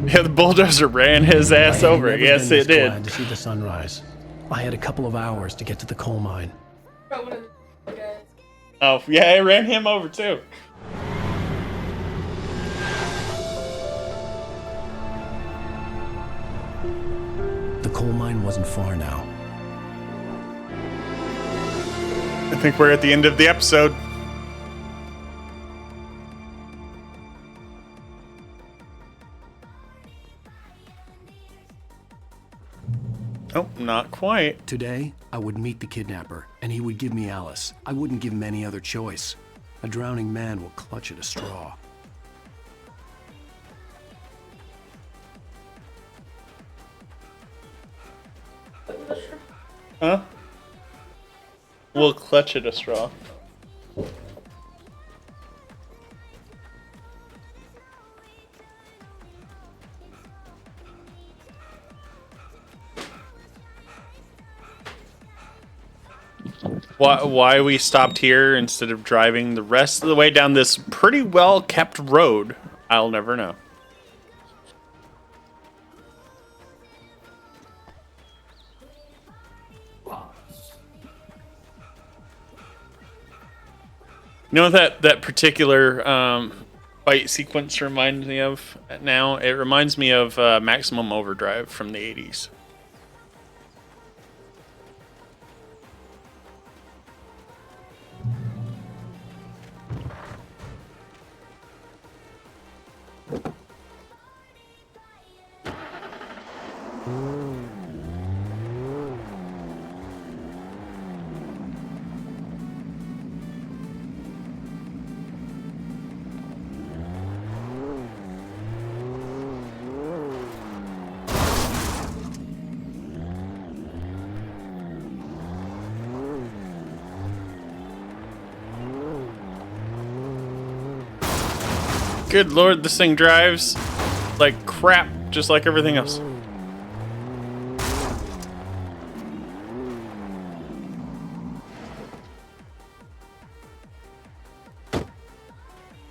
Yeah, the bulldozer ran his ass over. Yes, it did. Glad to see the sunrise. I had a couple of hours to get to the coal mine. Oh, yeah, I ran him over too. The coal mine wasn't far now. I think we're at the end of the episode. Oh, not quite. Today, I would meet the kidnapper, and he would give me Alice. I wouldn't give him any other choice. A drowning man will clutch at a straw. Huh? We'll clutch at a straw. Why we stopped here instead of driving the rest of the way down this pretty well kept road, I'll never know. You know what that particular fight sequence reminds me of now? It reminds me of Maximum Overdrive from the 80s. Good lord, this thing drives like crap, just like everything else.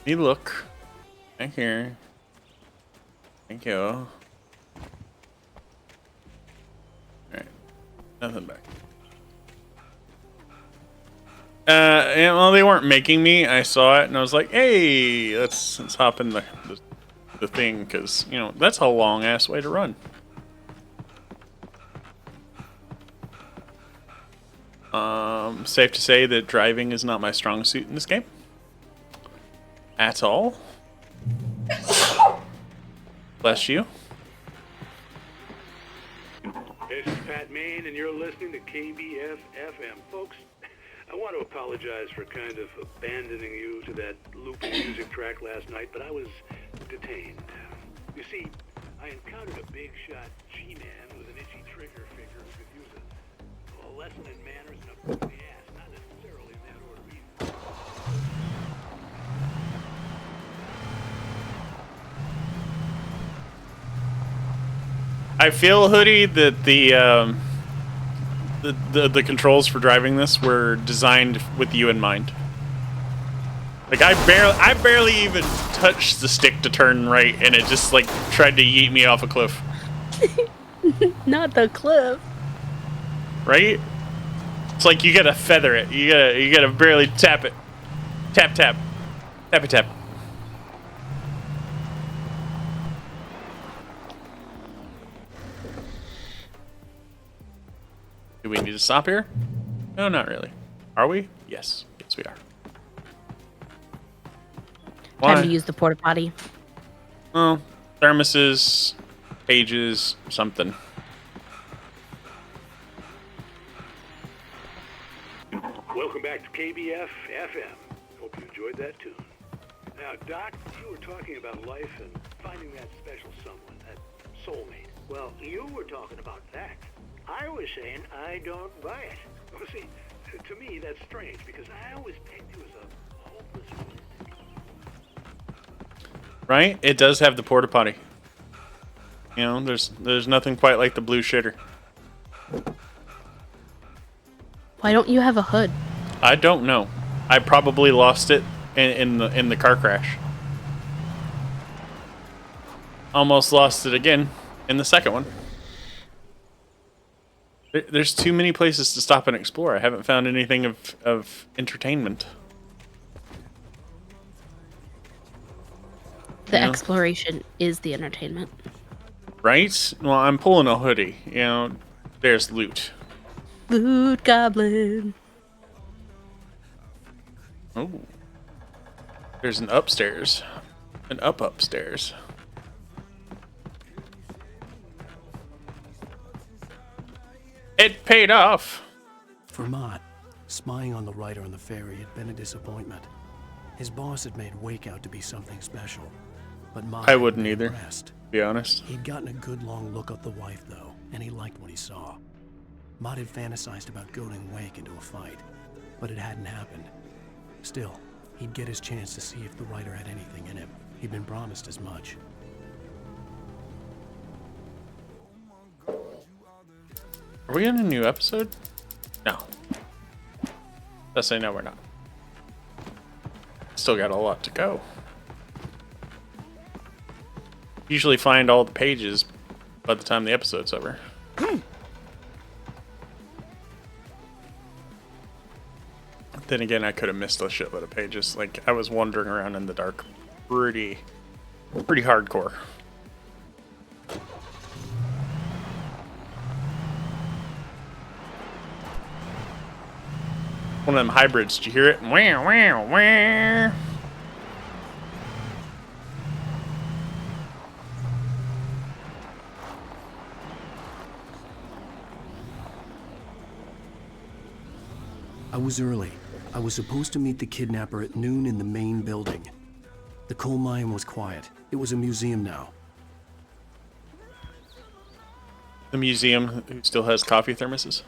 You look. Back here. Thank you. Alright. Nothing back. Well, they weren't making me. I saw it and I was like, "Hey, let's hop in the thing," because you know that's a long ass way to run. Safe to say that driving is not my strong suit in this game at all. Bless you. This is Pat Main, and you're listening to KBF FM, folks. I want to apologize for kind of abandoning you to that looping music track last night, but I was detained. You see, I encountered a big shot G-man with an itchy trigger finger who could use a lesson in manners and a boot in the ass, not necessarily in that order either. I feel, Hoodie, that the controls for driving this were designed with you in mind. Like I barely even touched the stick to turn right, and it just like tried to yeet me off a cliff. Not the cliff. Right? It's like you gotta feather it. You gotta barely tap it. Tap tap. Tappy tap. Do we need to stop here? No, not really. Are we? Yes. Yes, we are. Why? Time to use the porta potty. Oh, thermoses, pages, something. Welcome back to KBF FM. Hope you enjoyed that tune. Now, Doc, you were talking about life and finding that special someone, that soulmate. Well, you were talking about that. I was saying I don't buy it. Well, see, to me, that's strange, because I always pegged you as a hopeless romantic. Right? It does have the porta potty. You know, there's nothing quite like the blue shitter. Why don't you have a hood? I don't know. I probably lost it in the car crash. Almost lost it again in the second one. There's too many places to stop and explore. I haven't found anything of entertainment. The exploration is the entertainment. Right? Well, I'm pulling a hoodie. You know, there's loot. Loot goblin. Oh. There's an upstairs. An upstairs. It paid off. For Mott, spying on the writer on the ferry had been a disappointment. His boss had made Wake out to be something special, but Mott I wouldn't either, impressed. to be honest. He'd gotten a good long look at the wife, though, and he liked what he saw. Mott had fantasized about goading Wake into a fight, but it hadn't happened. Still, he'd get his chance to see if the writer had anything in him. He'd been promised as much. Are we in a new episode? No. Let's say no, we're not. Still got a lot to go. Usually find all the pages by the time the episode's over. then again, I could have missed a shitload of pages. Like, I was wandering around in the dark pretty hardcore. One of them hybrids, did you hear it? Wah, wah, wah. I was early. I was supposed to meet the kidnapper at noon in the main building. The coal mine was quiet. It was a museum now. The museum who still has coffee thermoses?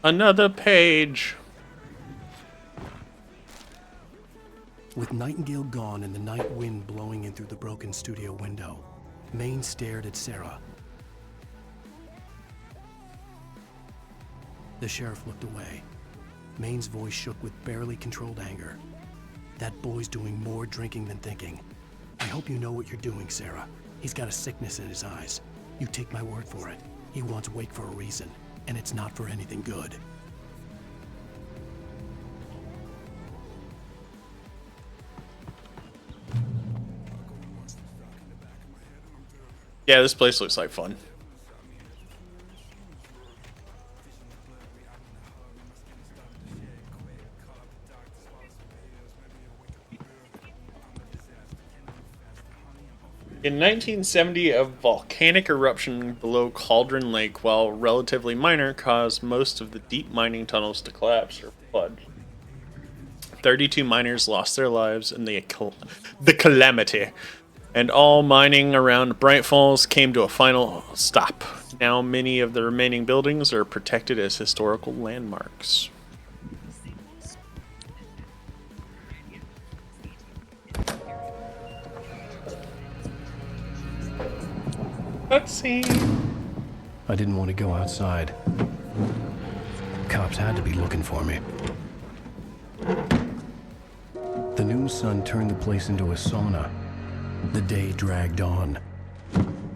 Another page. With Nightingale gone and the night wind blowing in through the broken studio window, Maine stared at Sarah. The sheriff looked away. Maine's voice shook with barely controlled anger. That boy's doing more drinking than thinking. I hope you know what you're doing, Sarah. He's got a sickness in his eyes. You take my word for it. He wants Wake for a reason, and it's not for anything good. Yeah, this place looks like fun. In 1970, a volcanic eruption below Cauldron Lake, while relatively minor, caused most of the deep mining tunnels to collapse or flood. 32 miners lost their lives in the calamity, and all mining around Bright Falls came to a final stop. Now many of the remaining buildings are protected as historical landmarks. Cutscene. I didn't want to go outside. Cops had to be looking for me. The noon sun turned the place into a sauna. The day dragged on.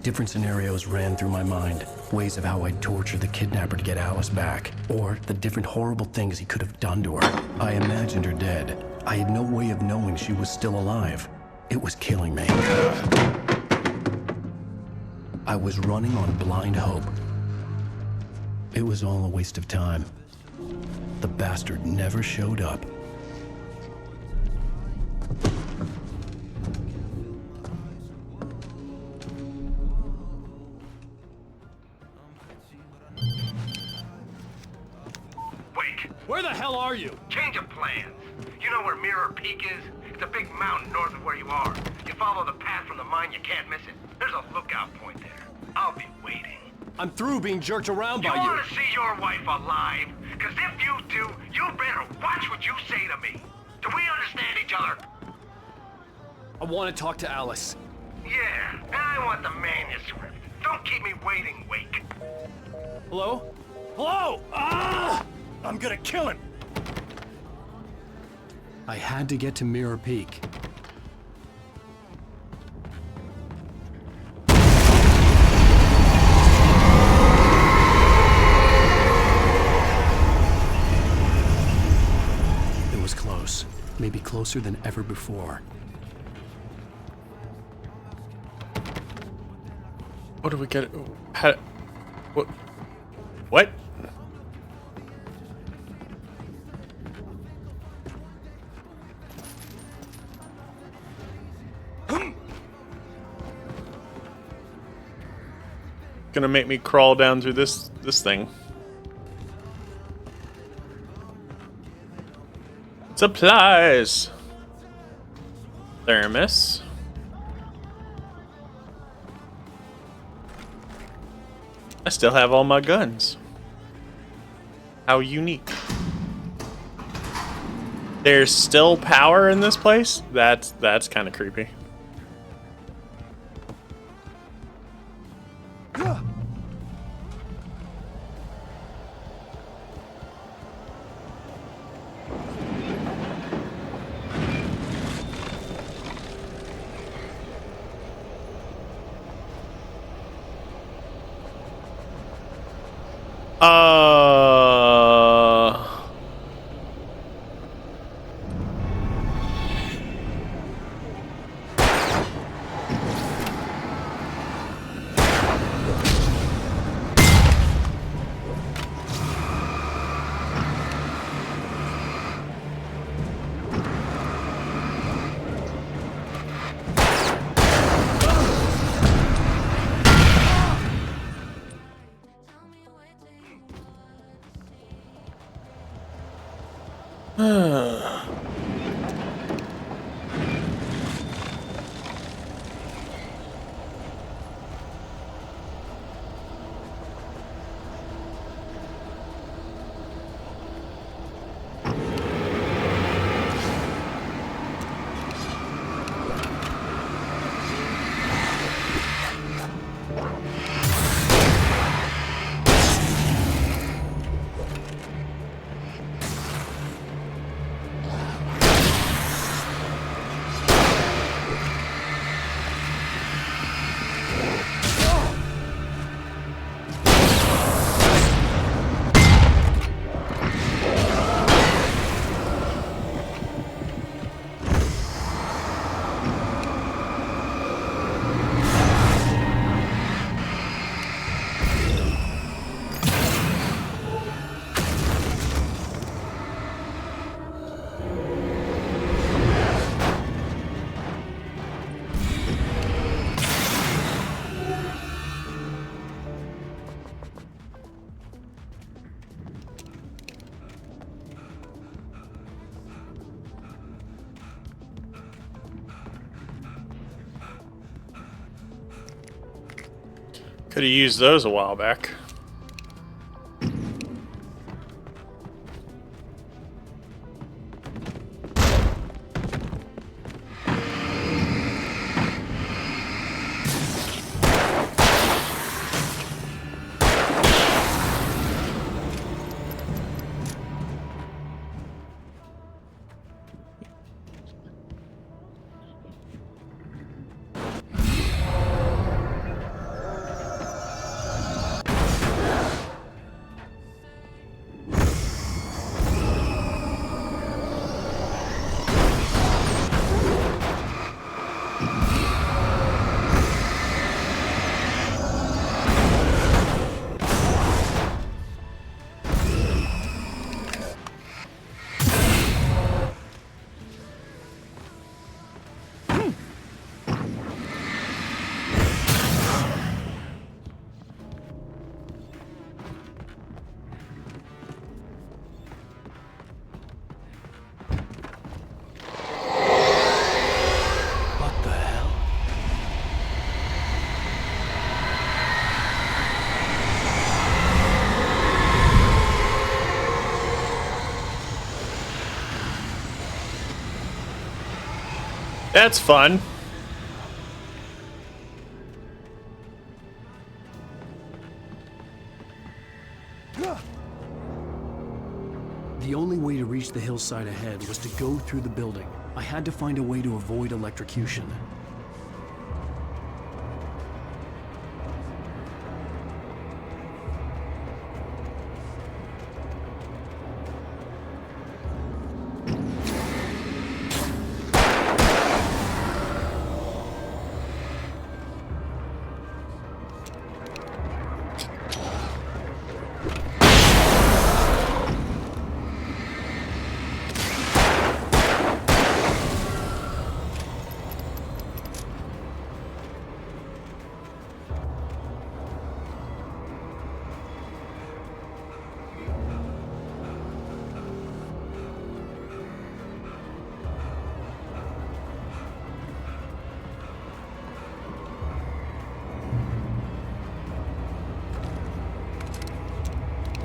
Different scenarios ran through my mind. Ways of how I'd torture the kidnapper to get Alice back. Or the different horrible things he could have done to her. I imagined her dead. I had no way of knowing she was still alive. It was killing me. I was running on blind hope. It was all a waste of time. The bastard never showed up. Wake. Where the hell are you? Change of plans. You know where Mirror Peak is? It's a big mountain north of where you are. You follow the path from the mine, you can't miss it. There's a lookout point there. I'll be waiting. I'm through being jerked around by you. You want to see your wife alive? Because if you do, you better watch what you say to me. Do we understand each other? I want to talk to Alice. Yeah, and I want the manuscript. Don't keep me waiting, Wake. Hello? Hello! Ah! I'm gonna kill him! I had to get to Mirror Peak. It was close. Maybe closer than ever before. What do we get? How? What? What? Gonna make me crawl down through this thing. Supplies. Thermos. I still have all my guns. How unique. There's still power in this place? That's kind of creepy. Could have used those a while back. That's fun. The only way to reach the hillside ahead was to go through the building. I had to find a way to avoid electrocution.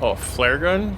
Oh, flare gun?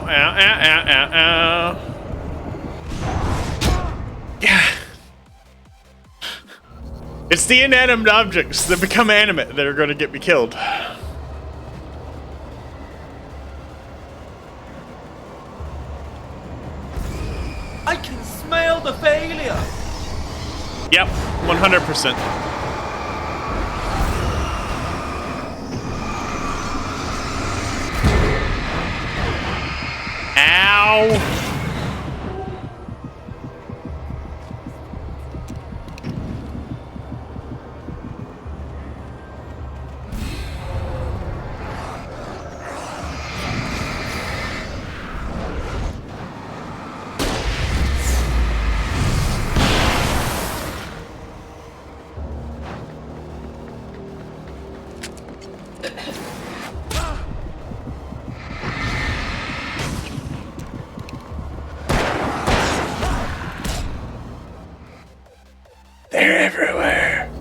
ow, ow, ow, ow, ow. Yeah. It's the inanimate objects that become animate that are going to get me killed. I can smell the failure. Yep, 100%. Ow! They're everywhere.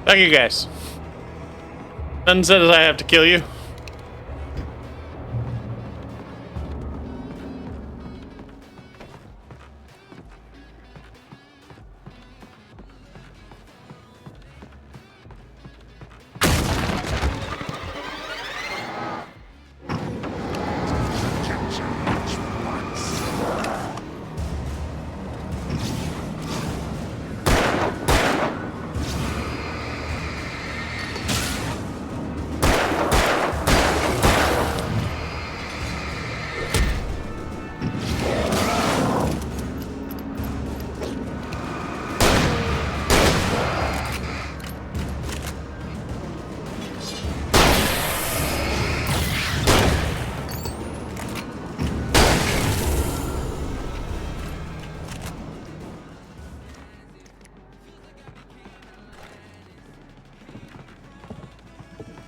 Thank you guys. Nothing says I have to kill you.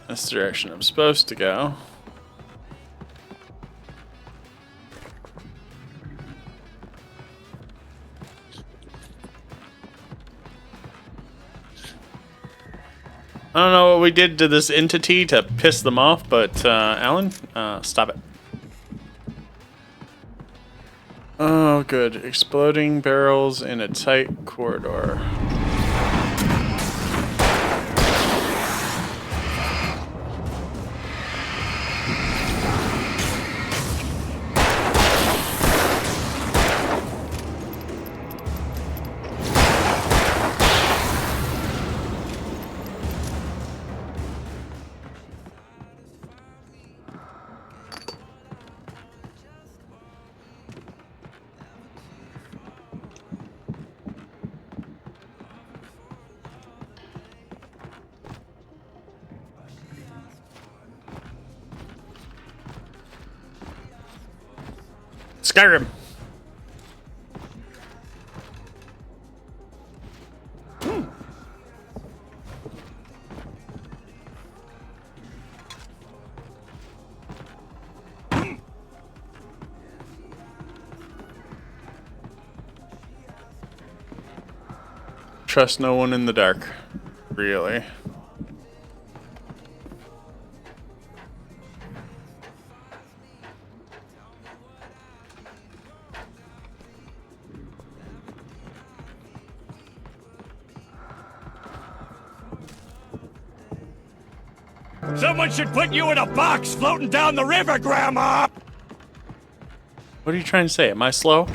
That's the direction I'm supposed to go. I don't know what we did to this entity to piss them off, but Alan, stop it. Oh, good. Exploding barrels in a tight corridor. Skyrim. Trust no one in the dark, really. Someone should put you in a box floating down the river, Grandma! What are you trying to say? Am I slow?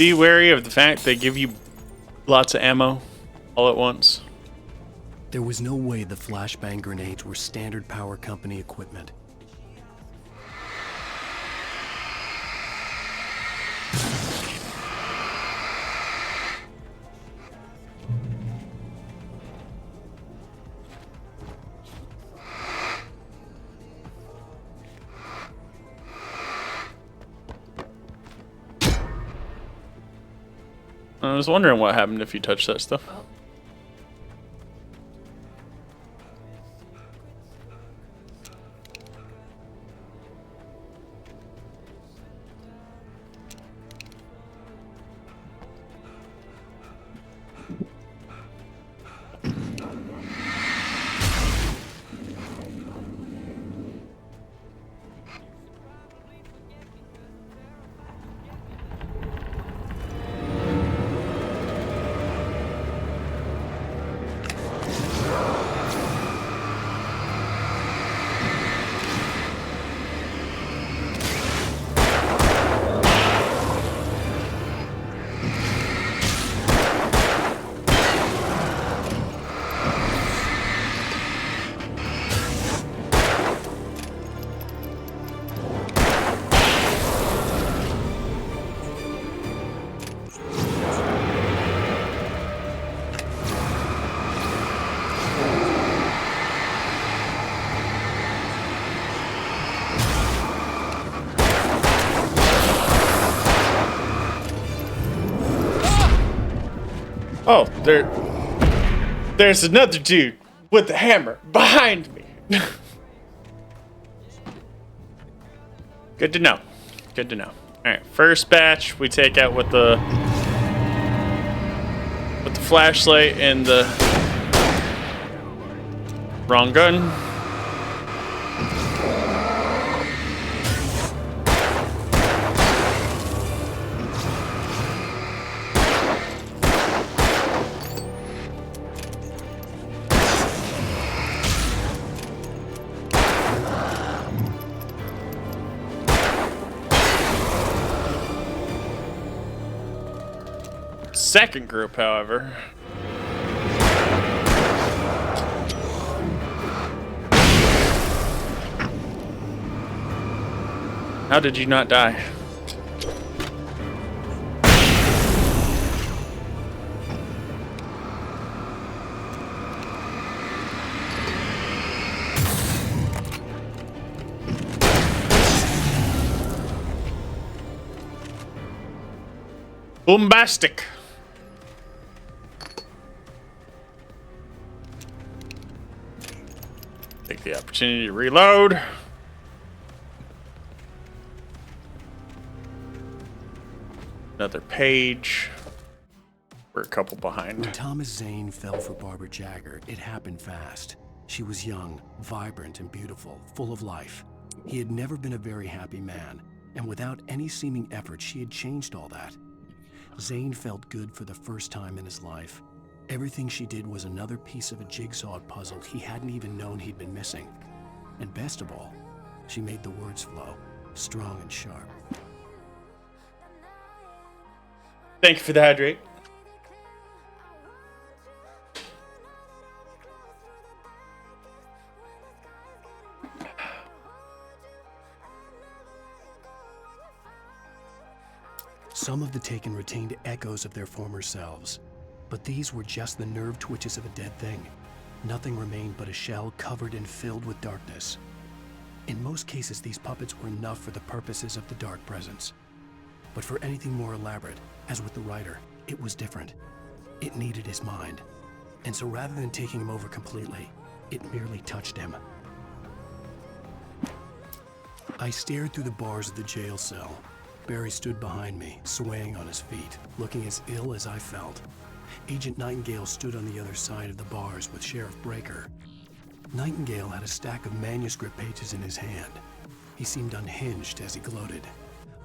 be wary of the fact they give you lots of ammo all at once. There was no way the flashbang grenades were standard power company equipment. I was wondering what happened if you touched that stuff. Oh, there's another dude with the hammer behind me. Good to know. Good to know. All right, first batch we take out with the flashlight and the wrong gun. Second group, however. How did you not die? Bombastic. Take the opportunity to reload. Another page. We're a couple behind. When Thomas Zane fell for Barbara Jagger, it happened fast. She was young, vibrant, and beautiful, full of life. He had never been a very happy man, and without any seeming effort, she had changed all that. Zane felt good for the first time in his life. Everything she did was another piece of a jigsaw puzzle he hadn't even known he'd been missing. And best of all, she made the words flow, strong and sharp. Thank you for the hydrate. Some of the Taken retained echoes of their former selves, but these were just the nerve twitches of a dead thing. Nothing remained but a shell covered and filled with darkness. In most cases, these puppets were enough for the purposes of the dark presence. But for anything more elaborate, as with the writer, it was different. It needed his mind. And so rather than taking him over completely, it merely touched him. I stared through the bars of the jail cell. Barry stood behind me, swaying on his feet, looking as ill as I felt. Agent Nightingale stood on the other side of the bars with Sheriff Breaker. Nightingale had a stack of manuscript pages in his hand. He seemed unhinged as he gloated.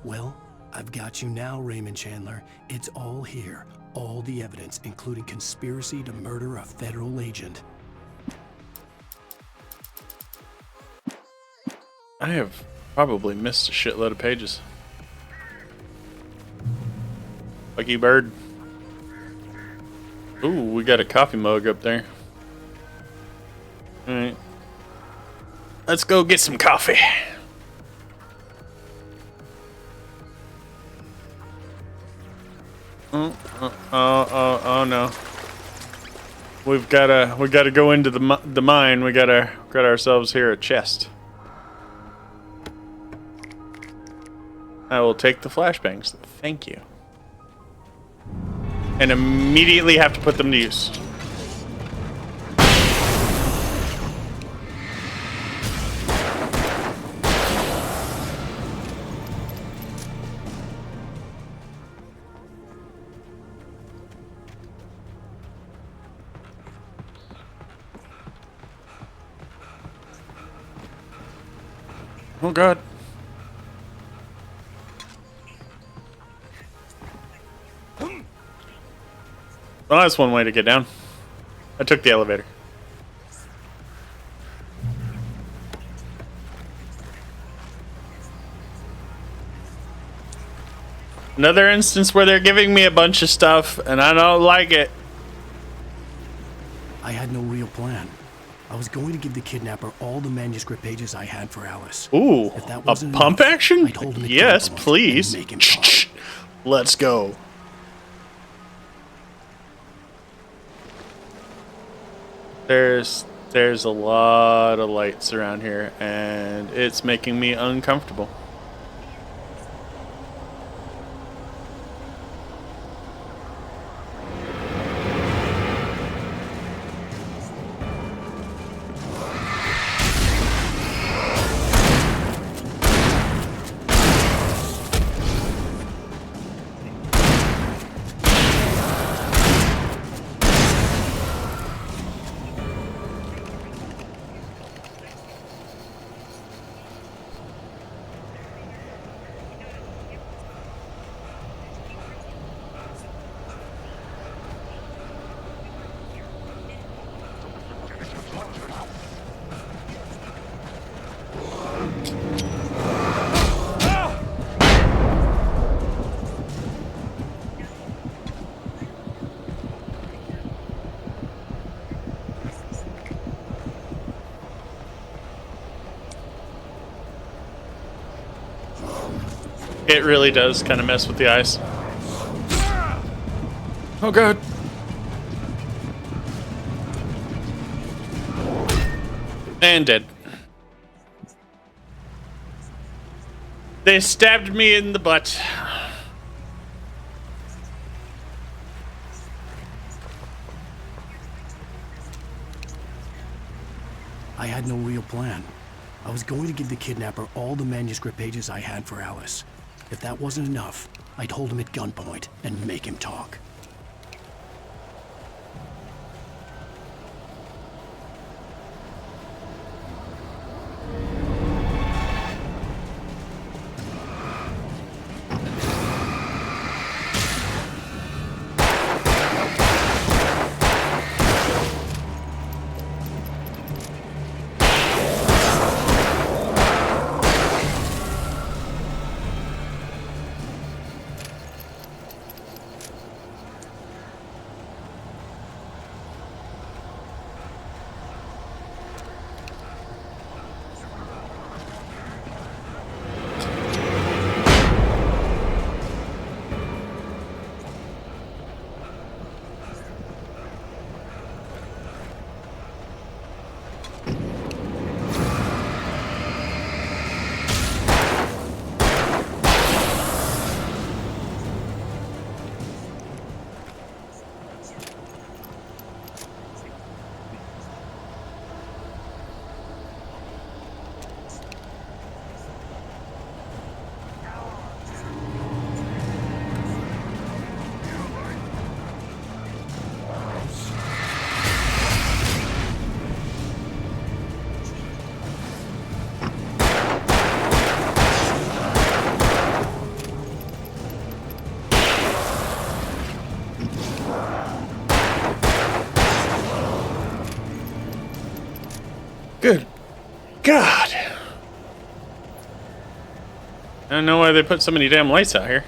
Well, I've got you now, Raymond Chandler. It's all here. All the evidence, including conspiracy to murder a federal agent. I have probably missed a shitload of pages. Lucky bird. Ooh, we got a coffee mug up there. Alright. Let's go get some coffee. Oh no. We gotta go into the mine. We gotta get ourselves here a chest. I will take the flashbangs. Thank you. And immediately have to put them to use. Oh god. Well, that's one way to get down. I took the elevator. Another instance where they're giving me a bunch of stuff and I don't like it. I had no real plan. I was going to give the kidnapper all the manuscript pages I had for Alice. Ooh, if that a wasn't pump enough, action? I told him to Yes, cancel it please. and make him talk. Let's go. There's a lot of lights around here and it's making me uncomfortable. It really does kind of mess with the eyes. Oh god. And dead. They stabbed me in the butt. I had no real plan. I was going to give the kidnapper all the manuscript pages I had for Alice. If that wasn't enough, I'd hold him at gunpoint and make him talk. Good God. I don't know why they put so many damn lights out here.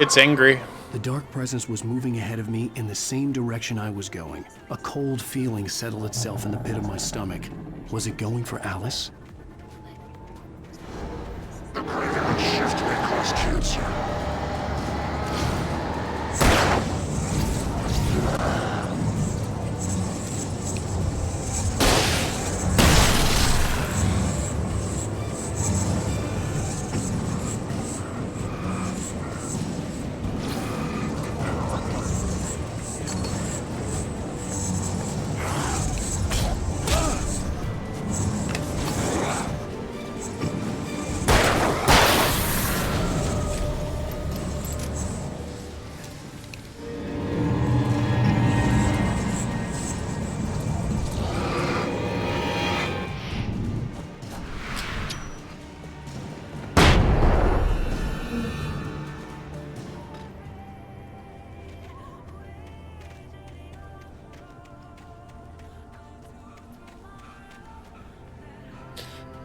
It's angry. The dark presence was moving ahead of me in the same direction I was going. A cold feeling settled itself in the pit of my stomach. Was it going for Alice? The graveyard shift may cause cancer.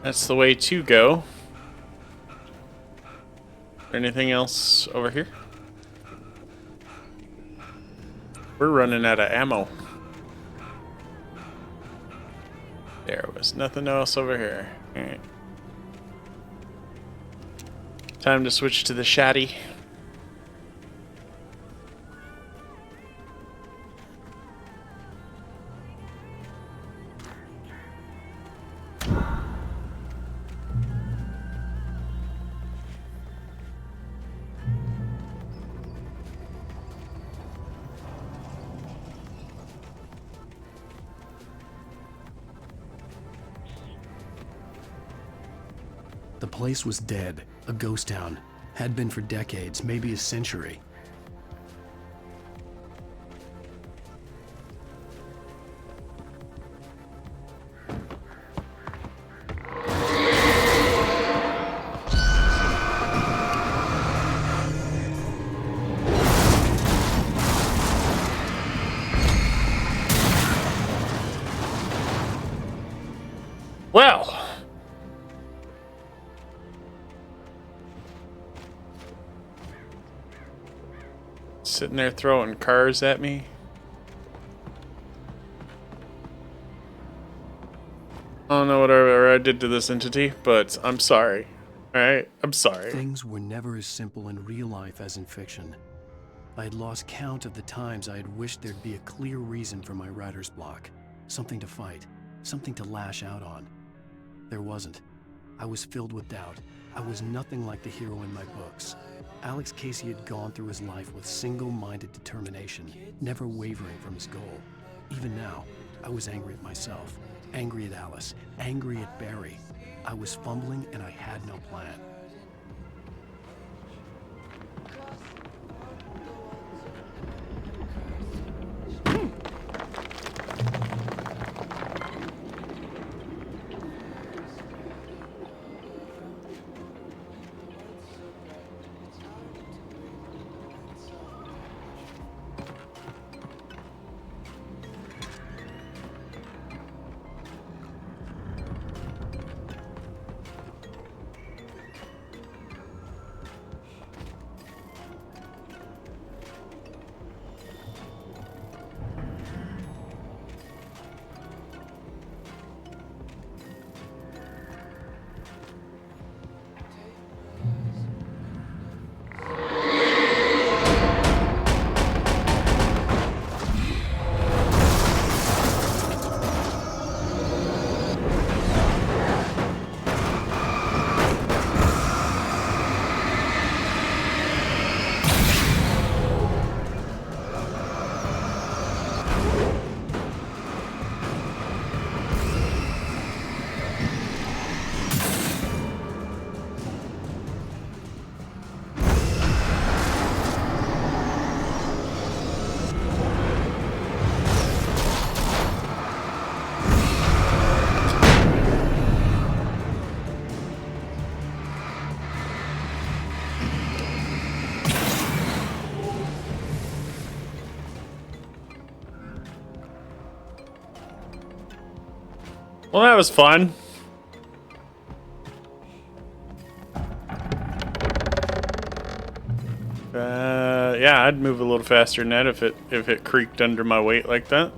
That's the way to go. Anything else over here? We're running out of ammo. There was nothing else over here. Alright. Time to switch to the shotty. The place was dead, a ghost town. Had been for decades, maybe a century. Well, sitting there throwing cars at me. I don't know whatever I did to this entity, but I'm sorry. Alright? I'm sorry. Things were never as simple in real life as in fiction. I had lost count of the times I had wished there'd be a clear reason for my writer's block. Something to fight. Something to lash out on. There wasn't. I was filled with doubt. I was nothing like the hero in my books. Alex Casey had gone through his life with single-minded determination, never wavering from his goal. Even now, I was angry at myself, angry at Alice, angry at Barry. I was fumbling and I had no plan. Well, that was fun. Yeah, I'd move a little faster than that if it creaked under my weight like that.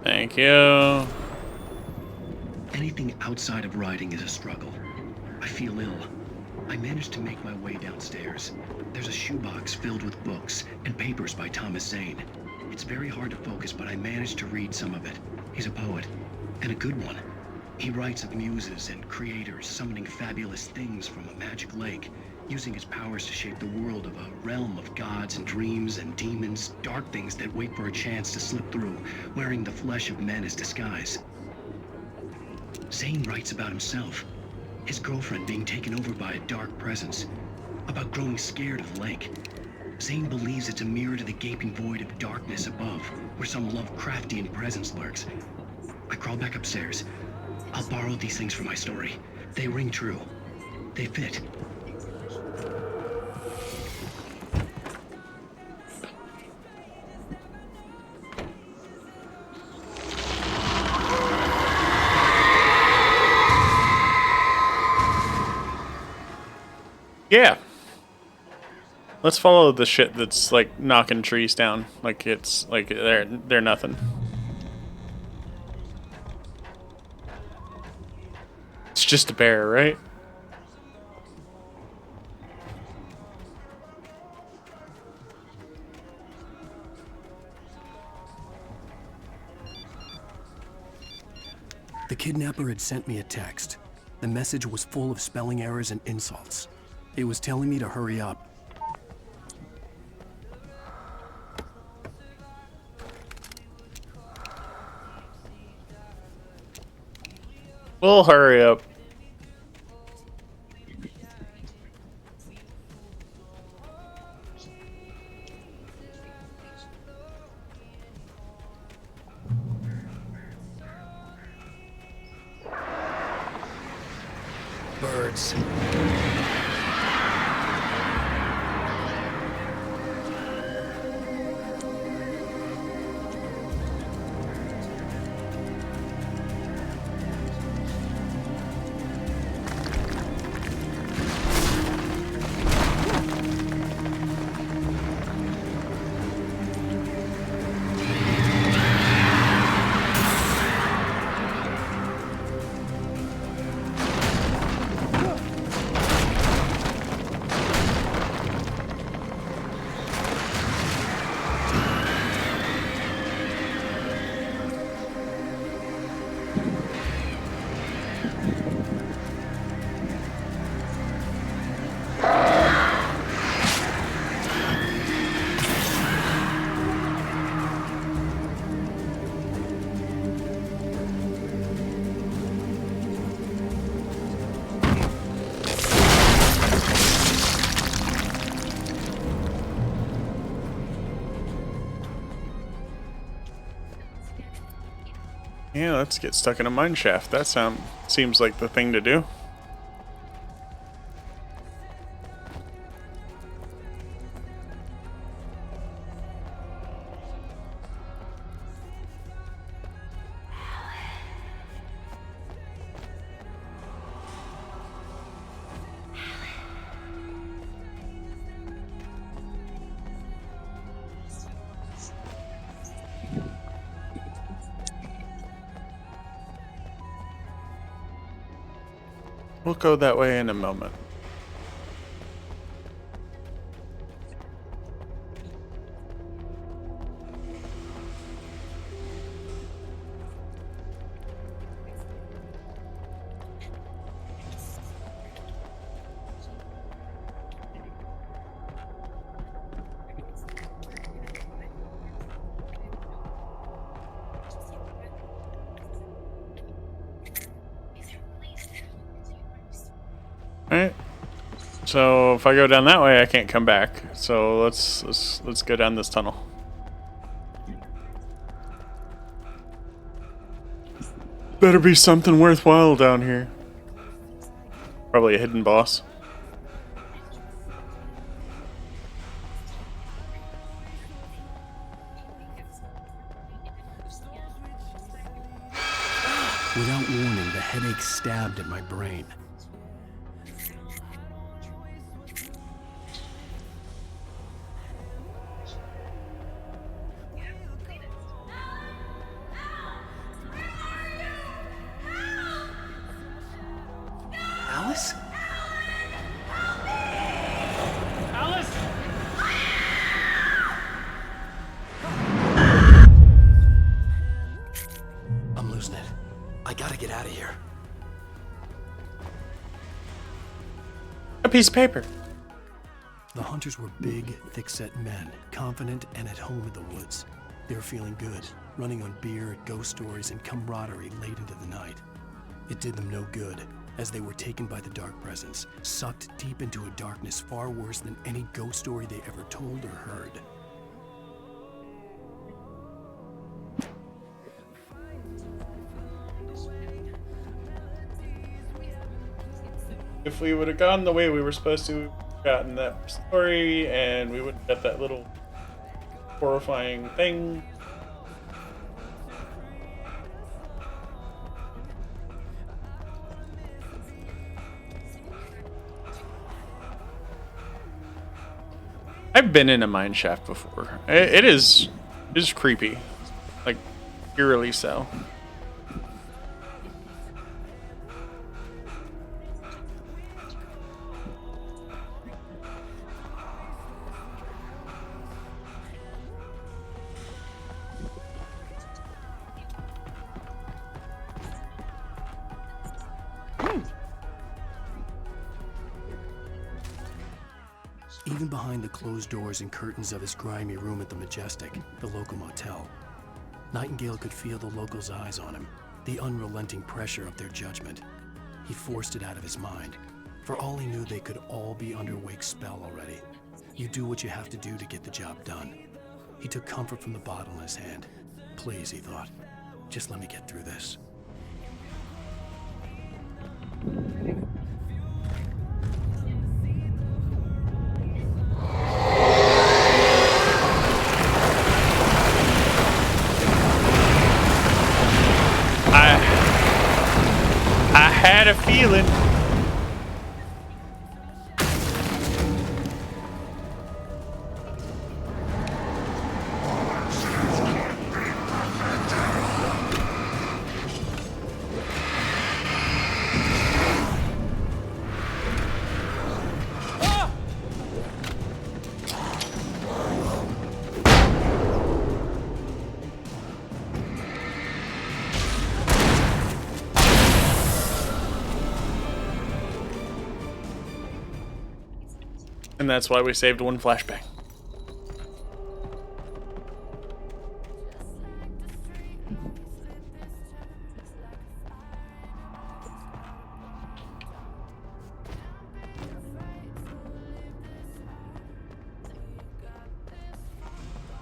Thank you. Anything outside of writing is a struggle. I feel ill. I managed to make my way downstairs. There's a shoebox filled with books and papers by Thomas Zane. It's very hard to focus, but I managed to read some of it. He's a poet, and a good one. He writes of muses and creators summoning fabulous things from a magic lake, using his powers to shape the world of a realm of gods and dreams and demons, dark things that wait for a chance to slip through, wearing the flesh of men as disguise. Zane writes about himself, his girlfriend being taken over by a dark presence, about growing scared of the lake. Zane believes it's a mirror to the gaping void of darkness above, where some Lovecraftian presence lurks. I crawl back upstairs. I'll borrow these things for my story. They ring true. They fit. Yeah. Let's follow the shit that's like knocking trees down. Like it's like they're nothing. It's just a bear, right? The kidnapper had sent me a text. The message was full of spelling errors and insults. It was telling me to hurry up. We'll hurry up. Birds. Yeah, let's get stuck in a mine shaft. That seems like the thing to do. We'll go that way in a moment. Alright. So if I go down that way, I can't come back. So let's go down this tunnel. Better be something worthwhile down here. Probably a hidden boss. Without warning, the headache stabbed at my brain. Alice? Alice! I'm losing it. I gotta get out of here. A piece of paper. The hunters were big, thick-set men, confident and at home in the woods. They were feeling good, running on beer, ghost stories, and camaraderie late into the night. It did them no good, as they were taken by the dark presence, sucked deep into a darkness far worse than any ghost story they ever told or heard. If we would have gone the way we were supposed to, we'd have gotten that story, and we wouldn't have got that little horrifying thing. I've been in a mine shaft before. It is creepy, like eerily so. Even behind the closed doors and curtains of his grimy room at the Majestic, the local motel, Nightingale could feel the locals' eyes on him, the unrelenting pressure of their judgment. He forced it out of his mind. For all he knew, they could all be under Wake's spell already. You do what you have to do to get the job done. He took comfort from the bottle in his hand. Please, he thought, just let me get through this. I had a feeling. And that's why we saved one flashbang.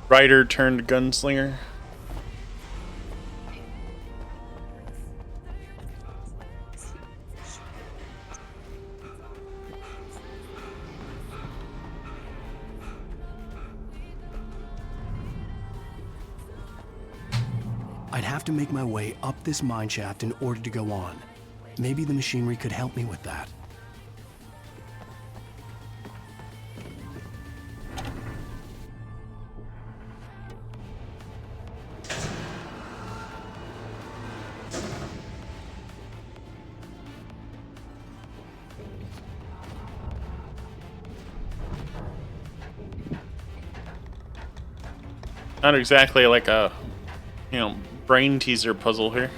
Rider turned gunslinger. I'd have to make my way up this mine shaft in order to go on. Maybe the machinery could help me with that. Not exactly like a, brain teaser puzzle here.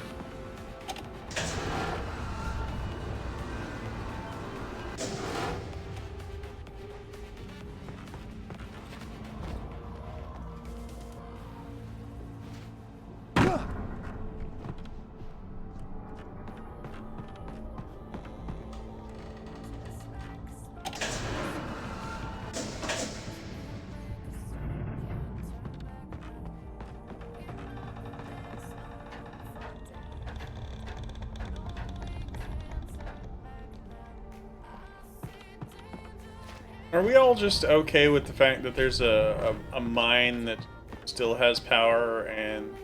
Are we all just okay with the fact that there's a mine that still has power and...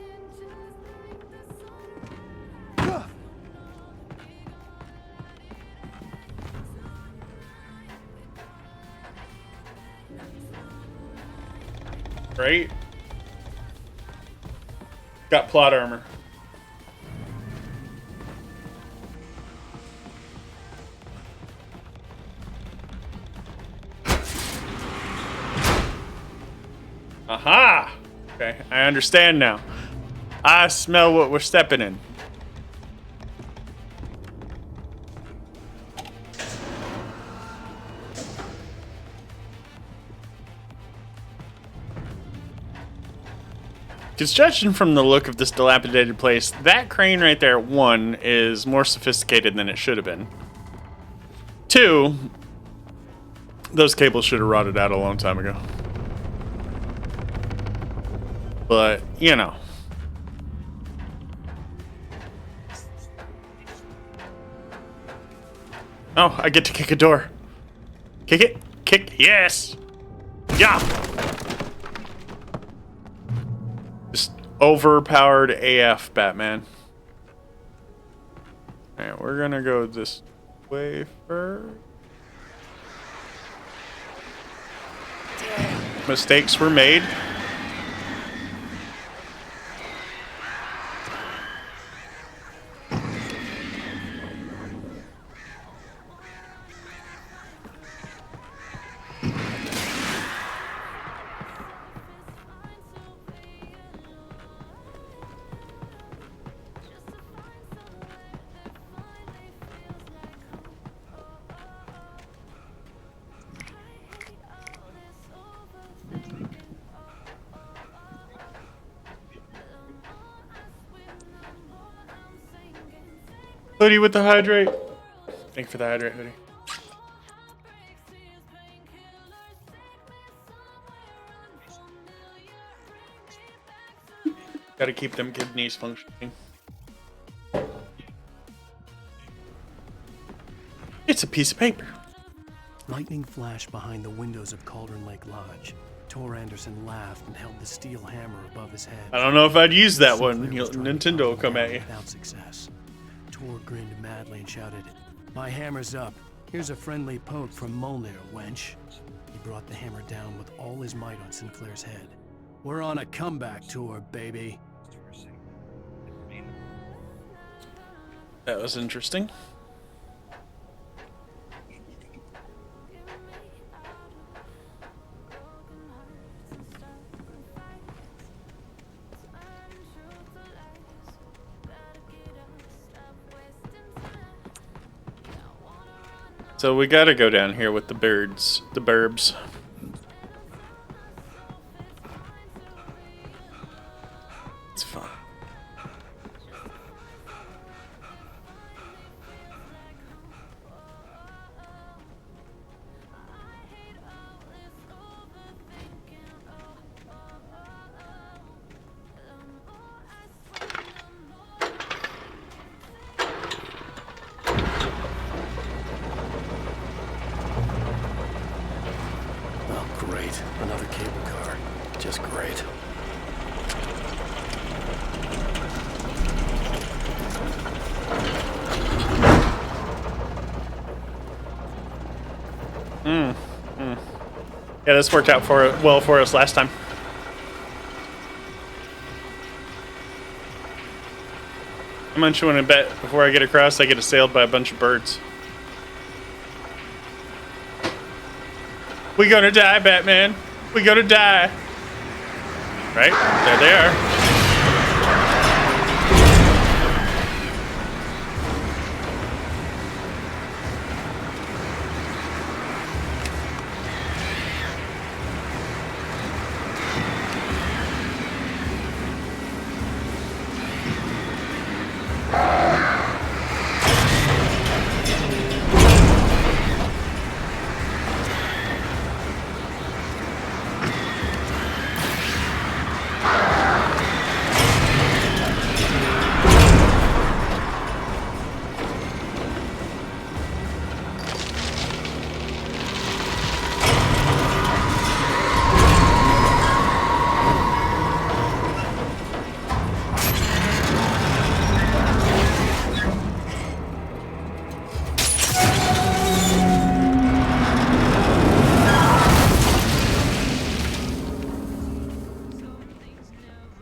Right? Got plot armor. Aha! Okay, I understand now. I smell what we're stepping in. Because judging from the look of this dilapidated place, that crane right there, 1, is more sophisticated than it should have been. 2, those cables should have rotted out a long time ago. But, Oh, I get to kick a door. Kick it. Kick. Yes. Yeah. Just overpowered AF, Batman. Alright, we're gonna go this way first. Mistakes were made. Hoodie with the hydrate. Thank you for the hydrate, hoodie. Gotta keep them kidneys functioning. It's a piece of paper. Lightning flashed behind the windows of Cauldron Lake Lodge. Tor Anderson laughed and held the steel hammer above his head. I don't know if I'd use that one. Nintendo will come at you. Without success. Tor grinned madly and shouted, "My hammer's up. Here's a friendly poke from Mjolnir, wench." He brought the hammer down with all his might on Sinclair's head. "We're on a comeback tour, baby." That was interesting. So we gotta go down here with the birds, the burbs. It's fun. Great. Another cable car. Just great. Yeah, this worked out well for us last time. How much you want to bet before I get across I get assailed by a bunch of birds? We gonna die, Batman. We gonna die. Right? There they are.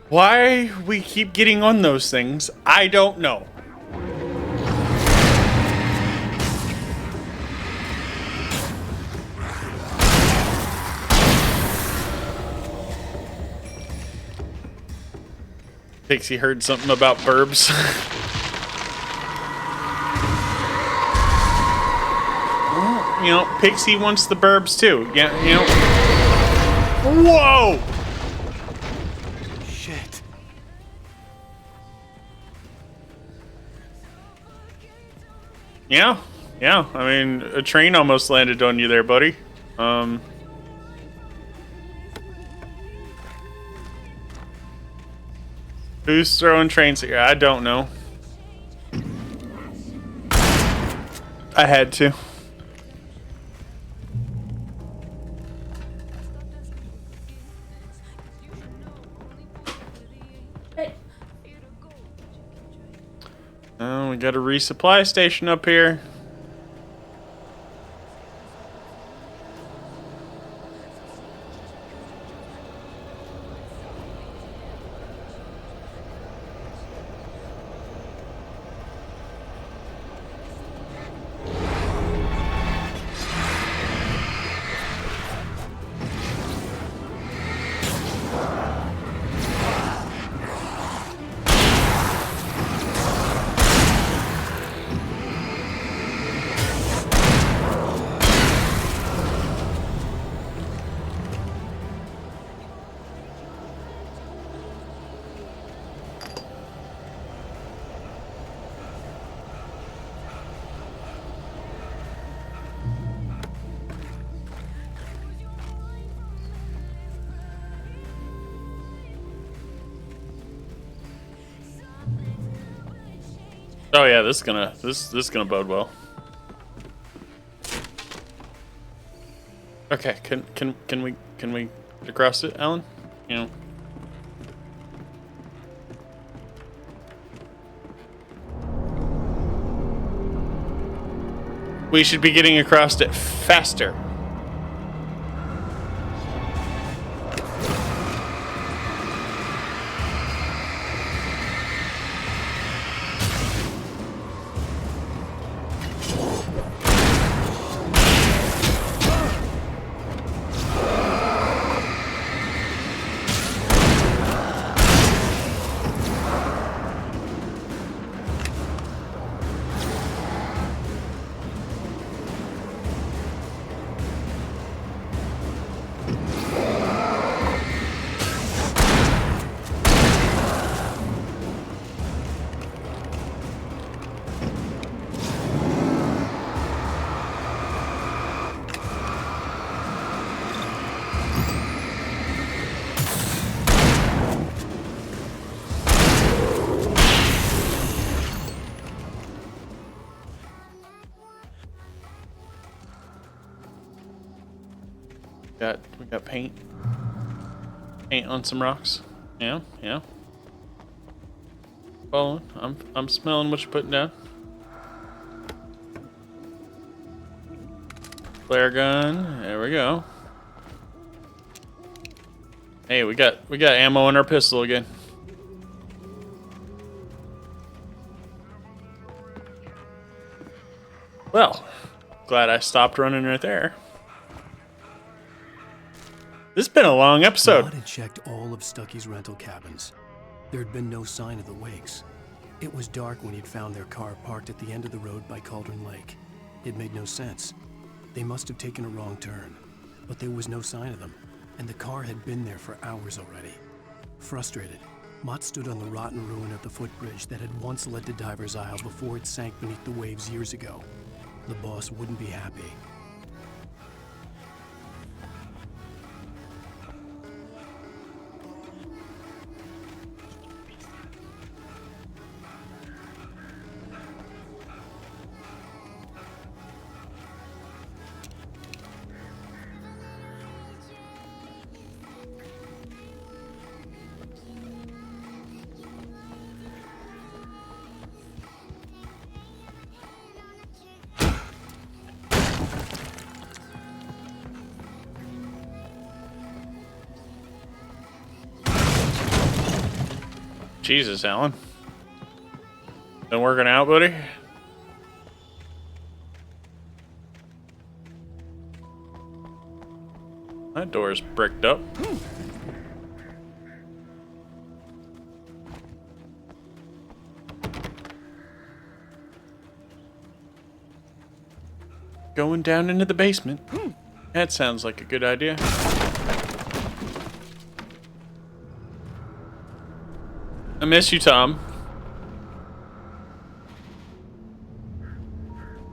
Why we keep getting on those things, I don't know. Pixie heard something about burbs. Well, you know, Pixie wants the burbs too. Yeah, you know. Whoa! Shit. Yeah, yeah. I mean, a train almost landed on you there, buddy. Who's throwing trains here? I don't know. I had to. Oh, we got a resupply station up here. Oh yeah, this is gonna bode well. Okay, can we get across it, Alan? You know. We should be getting across it faster. We got paint. Paint on some rocks. Yeah, yeah. Following. I'm smelling what you're putting down. Flare gun. There we go. Hey, we got ammo in our pistol again. Well, glad I stopped running right there. This has been a long episode. Maud had checked all of Stucky's rental cabins. There had been no sign of the Wakes. It was dark when he'd found their car parked at the end of the road by Cauldron Lake. It made no sense. They must have taken a wrong turn, but there was no sign of them, and the car had been there for hours already. Frustrated, Mott stood on the rotten ruin of the footbridge that had once led to Diver's Isle before it sank beneath the waves years ago. The boss wouldn't be happy. Jesus, Alan. Been working out, buddy? That door's bricked up. Going down into the basement. That sounds like a good idea. I miss you, Tom.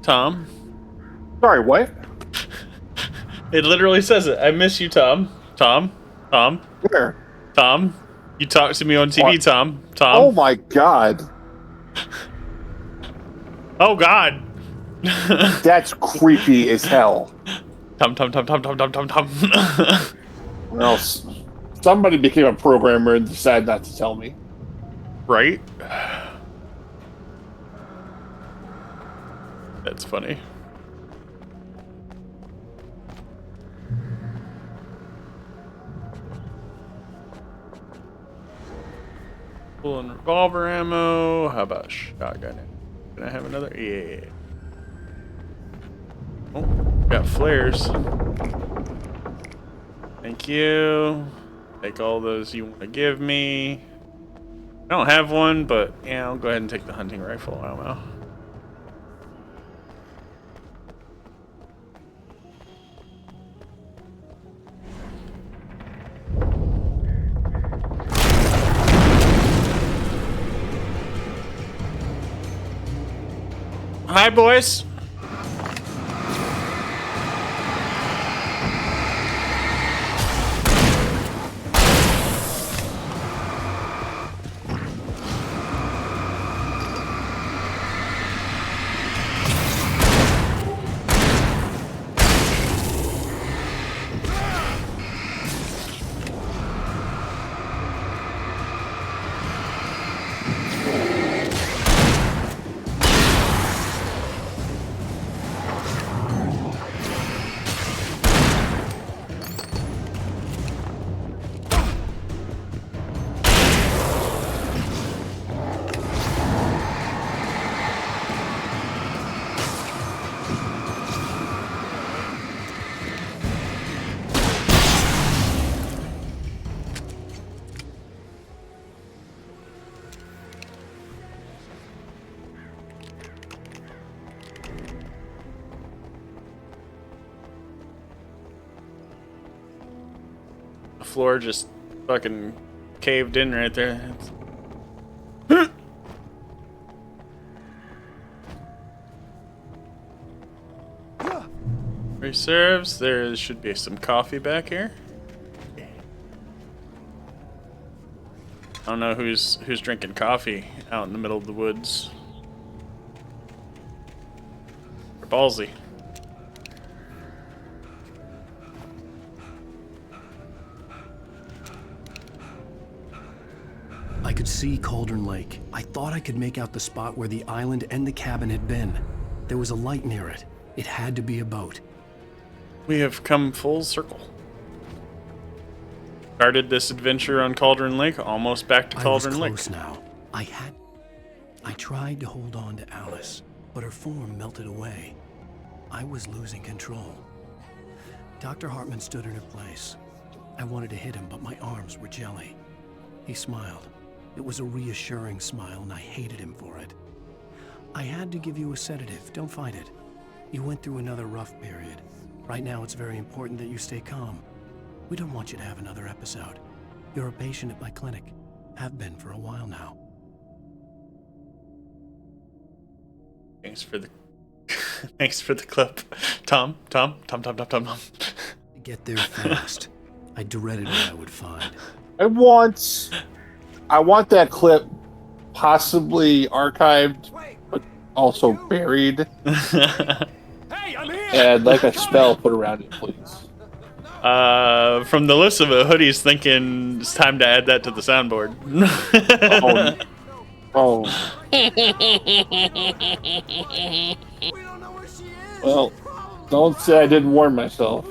Tom? Sorry, what? It literally says it. I miss you, Tom. Tom? Tom? Where? Tom? You talk to me on TV, What? Tom. Tom? Oh my god. Oh god. That's creepy as hell. Tom. Well, somebody became a programmer and decided not to tell me. Right? That's funny. Pulling revolver ammo. How about shotgun? Can I have another? Yeah. Oh, got flares. Thank you. Take all those you want to give me. I don't have one, but yeah, I'll go ahead and take the hunting rifle ammo. Hi, boys. The floor just fucking caved in right there. Reserves. There should be some coffee back here. I don't know who's drinking coffee out in the middle of the woods. They're ballsy. I could see Cauldron Lake. I thought I could make out the spot where the island and the cabin had been. There was a light near it. It had to be a boat. We have come full circle. Started this adventure on Cauldron Lake, almost back to Cauldron Lake. I was close now. I tried to hold on to Alice, but her form melted away. I was losing control. Dr. Hartman stood in her place. I wanted to hit him, but my arms were jelly. He smiled. It was a reassuring smile, and I hated him for it. I had to give you a sedative. Don't fight it. You went through another rough period. Right now, it's very important that you stay calm. We don't want you to have another episode. You're a patient at my clinic. Have been for a while now. Thanks for the thanks for the clip. Tom. Get there fast. I dreaded what I would find. I want that clip possibly archived, but also buried. And like a spell put around it, please. From the list of it, Hoodie's thinking it's time to add that to the soundboard. Oh. Well, don't say I didn't warn myself.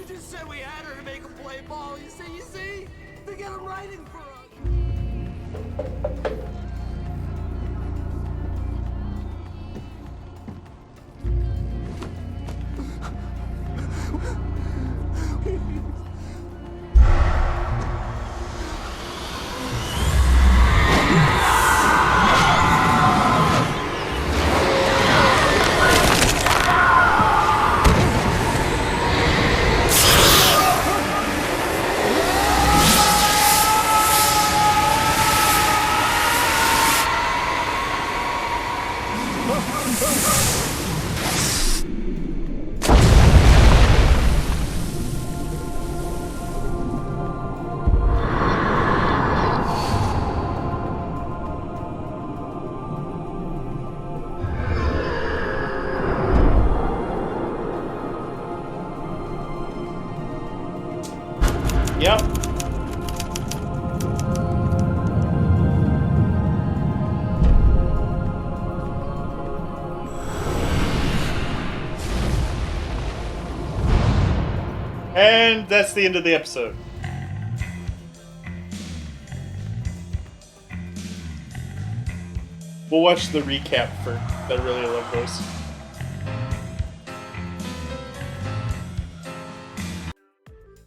Yep. And that's the end of the episode. We'll watch the recap for. I really love those.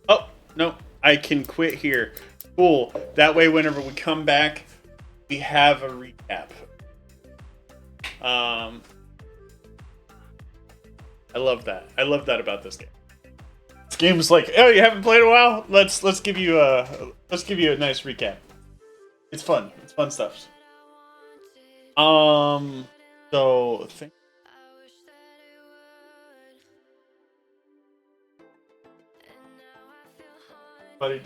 Oh, no. I can quit here. Cool. That way, whenever we come back, we have a recap. I love that. I love that about this game. This game's like, oh, you haven't played in a while? Let's give you a nice recap. It's fun. It's fun stuff. So buddy,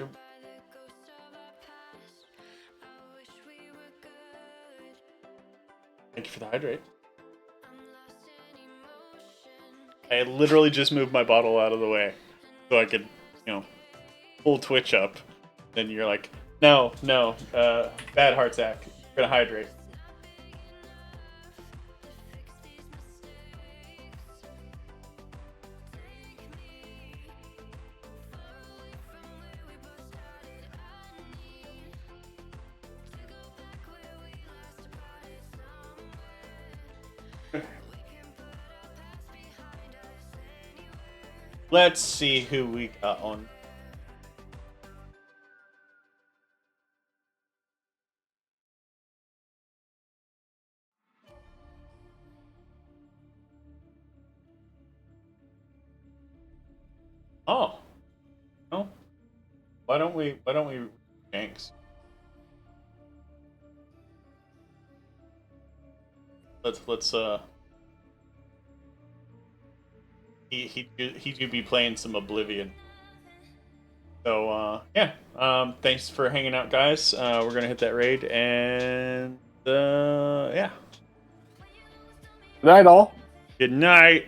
thank you for the hydrate. I literally just moved my bottle out of the way so I could, pull Twitch up. Then you're like, no, bad heart, Zach. You're gonna hydrate. Let's see who we got on. Oh. No. Why don't we Jenks? Let's he do be playing some Oblivion. So yeah. Thanks for hanging out, guys. We're gonna hit that raid and yeah. Good night, all. Good night.